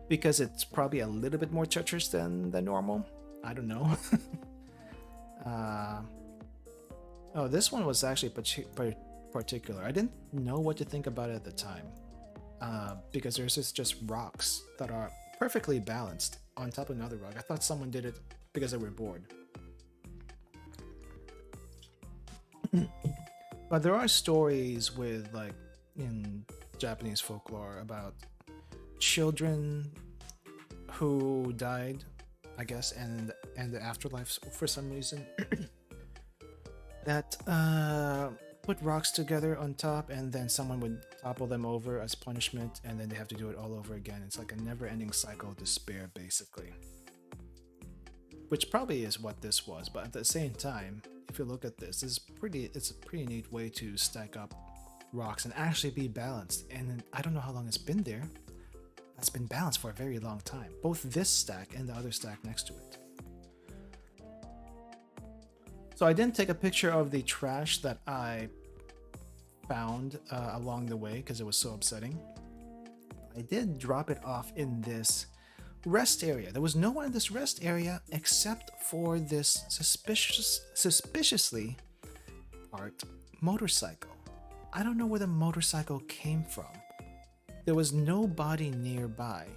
Because it's probably a little bit more treacherous than normal. I don't know. Oh, this one was actually particular. I didn't know what to think about it at the time. Because there's just rocks that are perfectly balanced on top of another rock. I thought someone did it because they were bored. But there are stories with, like, in Japanese folklore about children who died, I guess, and the afterlife for some reason that put rocks together on top, and then someone would topple them over as punishment, and then they have to do it all over again. It's like a never-ending cycle of despair, basically. Which probably is what this was, but at the same time, if you look at this, it's a pretty neat way to stack up rocks and actually be balanced. And I don't know how long it's been there. It's been balanced for a very long time. Both this stack and the other stack next to it. So I didn't take a picture of the trash that I found along the way because it was so upsetting. I did drop it off in this rest area. There was no one in this rest area except for this suspiciously parked motorcycle. I don't know where the motorcycle came from. There was nobody nearby.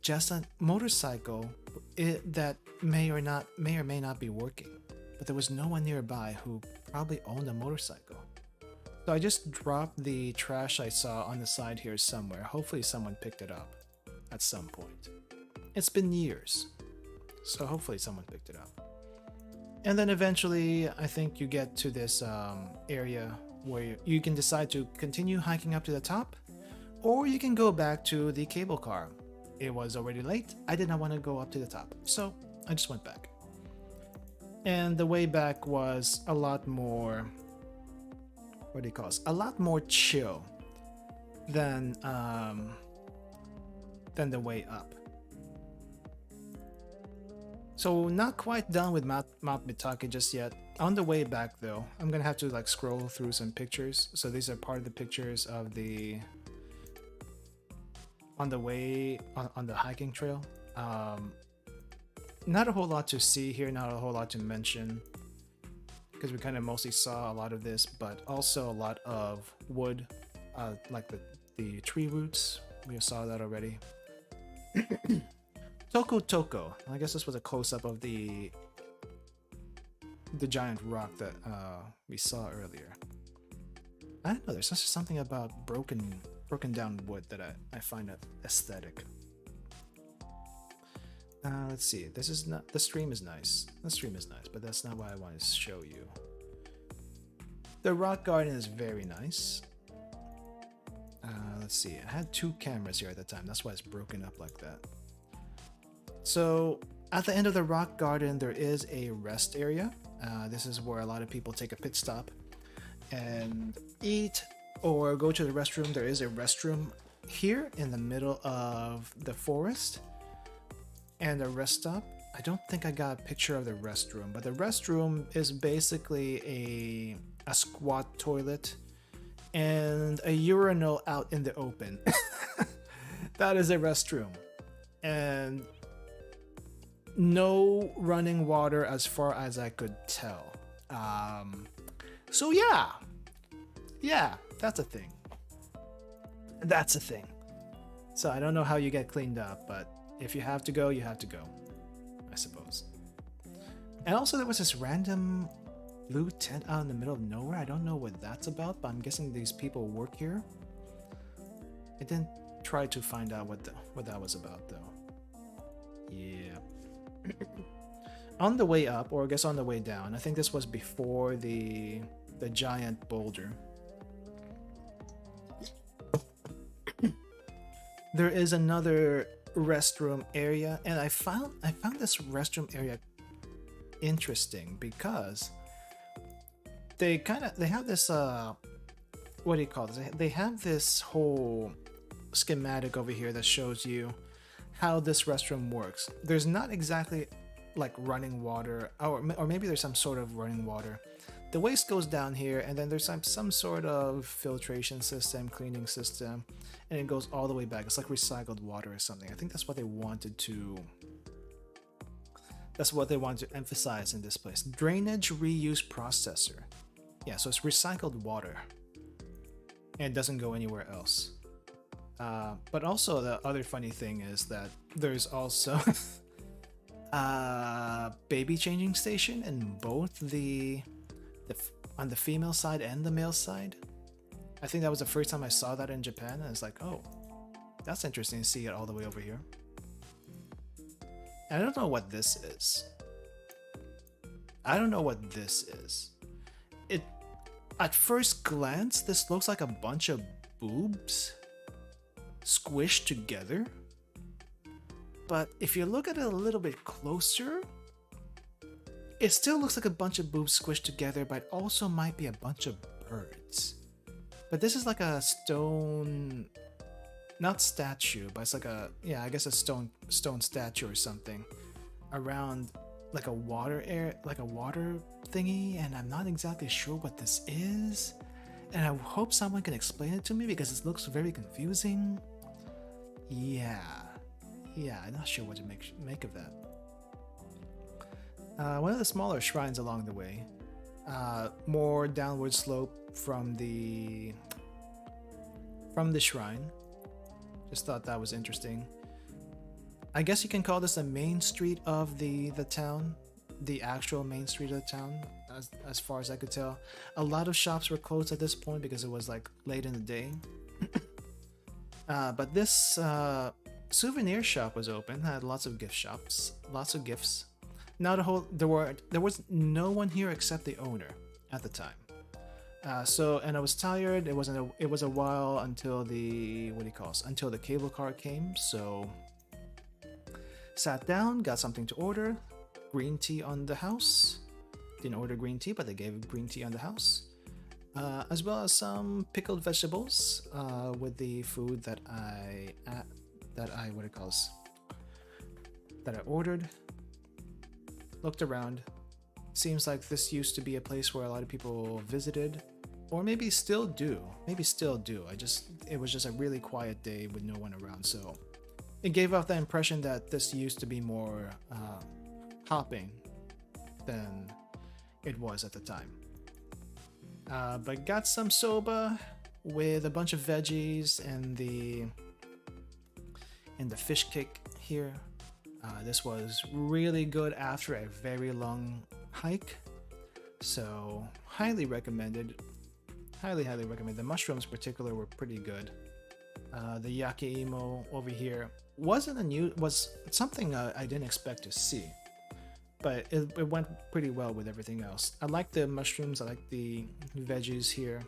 Just a motorcycle that may or may not be working. But there was no one nearby who probably owned a motorcycle. So I just dropped the trash I saw on the side here somewhere. Hopefully someone picked it up at some point. It's been years, so hopefully someone picked it up. And then eventually I think you get to this area where you can decide to continue hiking up to the top, or you can go back to the cable car. It was already late. I did not want to go up to the top, so I just went back. And the way back was a lot more, what do you call it? A lot more chill than the way up. So not quite done with Mount Mitake just yet. On the way back though, I'm gonna have to like scroll through some pictures. So these are part of the pictures of the on the way on the hiking trail. Not a whole lot to see here, not a whole lot to mention, because we kind of mostly saw a lot of this, but also a lot of wood, like the tree roots. We saw that already. Toko. I guess this was a close-up of the giant rock that we saw earlier. I don't know, there's just something about broken down wood that I find aesthetic. Let's see. This is not. The stream is nice. The stream is nice, but that's not what I want to show you. The rock garden is very nice. Let's see. I had 2 cameras here at the time. That's why it's broken up like that. So at the end of the rock garden, there is a rest area. This is where a lot of people take a pit stop and eat or go to the restroom. There is a restroom here in the middle of the forest and a rest stop. I don't think I got a picture of the restroom, but the restroom is basically a squat toilet and a urinal out in the open. That is a restroom. And no running water as far as I could tell. So yeah, that's a thing. That's a thing. So I don't know how you get cleaned up, but if you have to go, you have to go, I suppose. And also there was this random blue tent out in the middle of nowhere. I don't know what that's about, but I'm guessing these people work here. I didn't try to find out what that was about though. Yeah. On the way up, or I guess on the way down, I think this was before the giant boulder. There is another restroom area, and I found this restroom area interesting because they have this what do you call this? They have this whole schematic over here that shows you how this restroom works. There's not exactly like running water, or maybe there's some sort of running water. The waste goes down here, and then there's some sort of filtration system, cleaning system, and it goes all the way back. It's like recycled water or something. I think that's what they wanted to emphasize in this place. Drainage reuse processor. Yeah, so it's recycled water and it doesn't go anywhere else. But also the other funny thing is that there's also a baby changing station in both on the female side and the male side. I think that was the first time I saw that in Japan, and it's like, oh, that's interesting to see it all the way over here. And I don't know what this is. It, at first glance, this looks like a bunch of boobs squished together. But if you look at it a little bit closer, it still looks like a bunch of boobs squished together, but it also might be a bunch of birds. But this is like a stone, not statue, but it's like a, yeah, I guess a stone statue or something around like a water thingy, and I'm not exactly sure what this is. And I hope someone can explain it to me because it looks very confusing. Yeah, I'm not sure what to make of that. One of the smaller shrines along the way, more downward slope from the shrine. Just thought that was interesting. I guess you can call this the main street of the town, the actual main street of the town, as far as I could tell. A lot of shops were closed at this point because it was like late in the day. But this souvenir shop was open, had lots of gift shops, lots of gifts. Now there was no one here except the owner at the time. And I was tired. It was a while until until the cable car came. So sat down, got something to order. Green tea on the house. Didn't order green tea, but they gave green tea on the house. As well as some pickled vegetables with the food that I ordered. Looked around. Seems like this used to be a place where a lot of people visited, or maybe still do. It was just a really quiet day with no one around, so it gave off the impression that this used to be more hopping than it was at the time. But got some soba with a bunch of veggies and the fish cake here. This was really good after a very long hike, so highly recommended. Highly recommended. The mushrooms in particular were pretty good. The yakiimo over here was something I didn't expect to see, but it went pretty well with everything else. I like the mushrooms. I like the veggies here.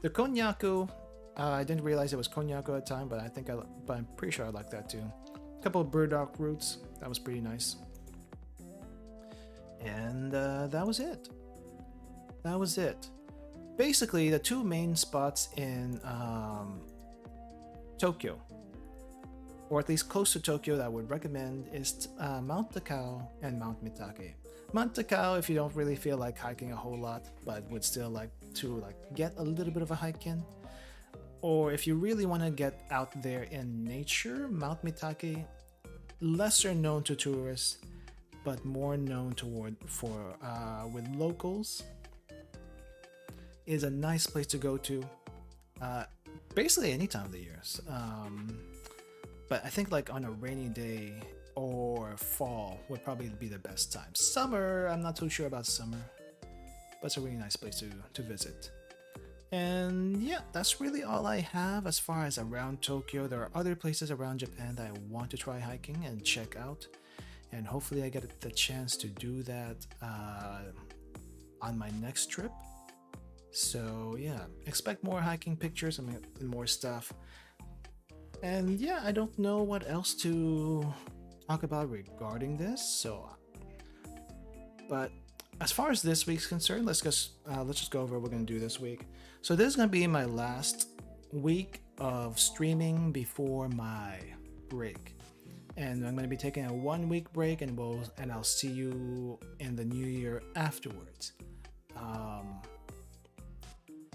The konnyaku I didn't realize it was konnyaku at the time, but but I'm pretty sure I like that too. A couple of burdock roots, that was pretty nice. And that was it. That was it. Basically, the two main spots in Tokyo, or at least close to Tokyo, that I would recommend is Mount Takao and Mount Mitake. Mount Takao, if you don't really feel like hiking a whole lot, but would still like to get a little bit of a hike in, or if you really want to get out there in nature, Mount Mitake, lesser known to tourists, but more known with locals, is a nice place to go to. Basically any time of the year. But I think like on a rainy day or fall would probably be the best time. Summer, I'm not too sure about summer, but it's a really nice place to visit. And yeah, that's really all I have as far as around Tokyo. There are other places around Japan that I want to try hiking and check out, and hopefully I get the chance to do that on my next trip. So yeah, expect more hiking pictures and more stuff. And yeah, I don't know what else to talk about regarding this. But as far as this week's concerned, let's just go over what we're gonna do this week. So this is gonna be my last week of streaming before my break, and I'm gonna be taking a 1 week break, and I'll see you in the new year afterwards.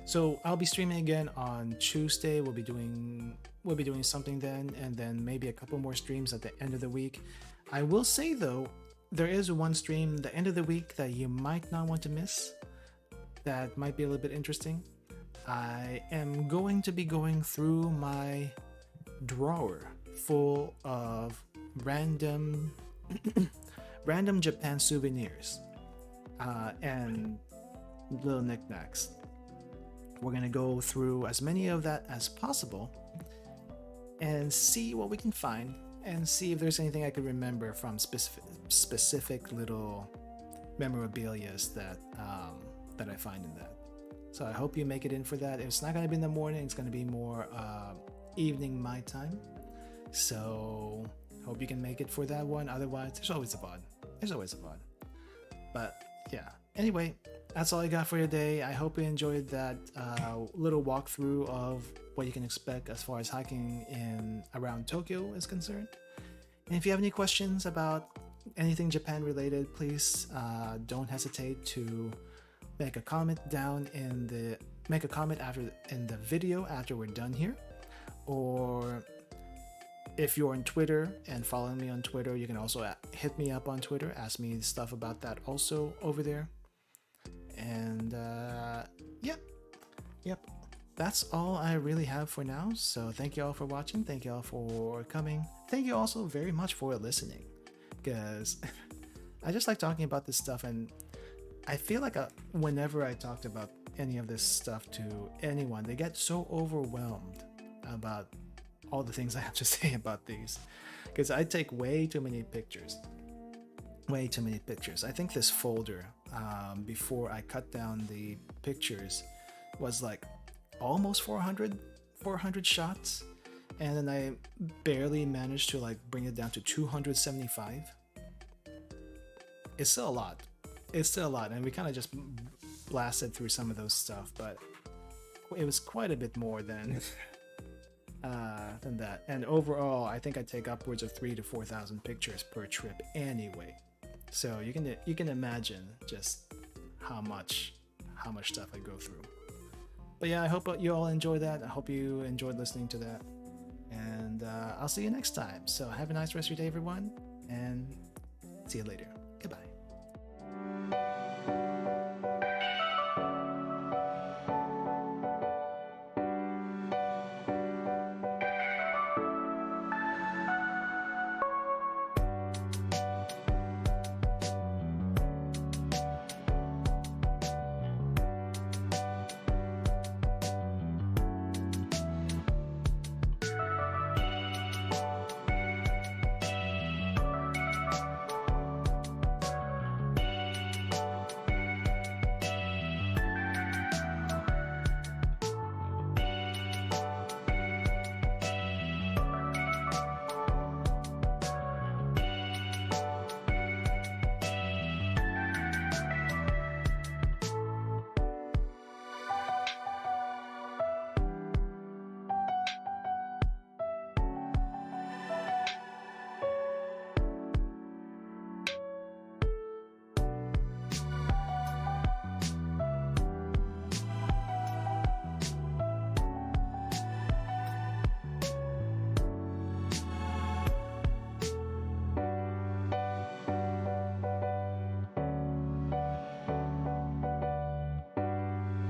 So I'll be streaming again on Tuesday. We'll be doing something then, and then maybe a couple more streams at the end of the week. I will say though, there is one stream the end of the week that you might not want to miss. That might be a little bit interesting. I am going to be going through my drawer full of random Japan souvenirs and little knickknacks. We're gonna go through as many of that as possible and see what we can find, and see if there's anything I could remember from specific little memorabilias that I find in that. So I hope you make it in for that. It's not gonna be in the morning, it's gonna be more evening my time. So hope you can make it for that one. Otherwise, there's always a VOD. But yeah, anyway, that's all I got for today. I hope you enjoyed that little walkthrough of what you can expect as far as hiking in around Tokyo is concerned. And if you have any questions about anything Japan related, please don't hesitate to make a comment in the video after we're done here. Or if you're on Twitter and following me on Twitter, you can also hit me up on Twitter, ask me stuff about that also over there. And yep, that's all I really have for now. So thank you all for watching, thank you all for coming, thank you also very much for listening, because I just like talking about this stuff, and I feel like whenever I talked about any of this stuff to anyone, they get so overwhelmed about all the things I have to say about these, because I take way too many pictures. I think this folder, before I cut down the pictures, was like almost 400 shots, and then I barely managed to bring it down to 275. It's still a lot, and we kind of just blasted through some of those stuff, but it was quite a bit more than that. And overall, I think I take upwards of 3,000 to 4,000 pictures per trip anyway. So you can imagine just how much stuff I go through. But yeah, I hope you all enjoy that. I hope you enjoyed listening to that. And I'll see you next time. So have a nice rest of your day, everyone, and see you later.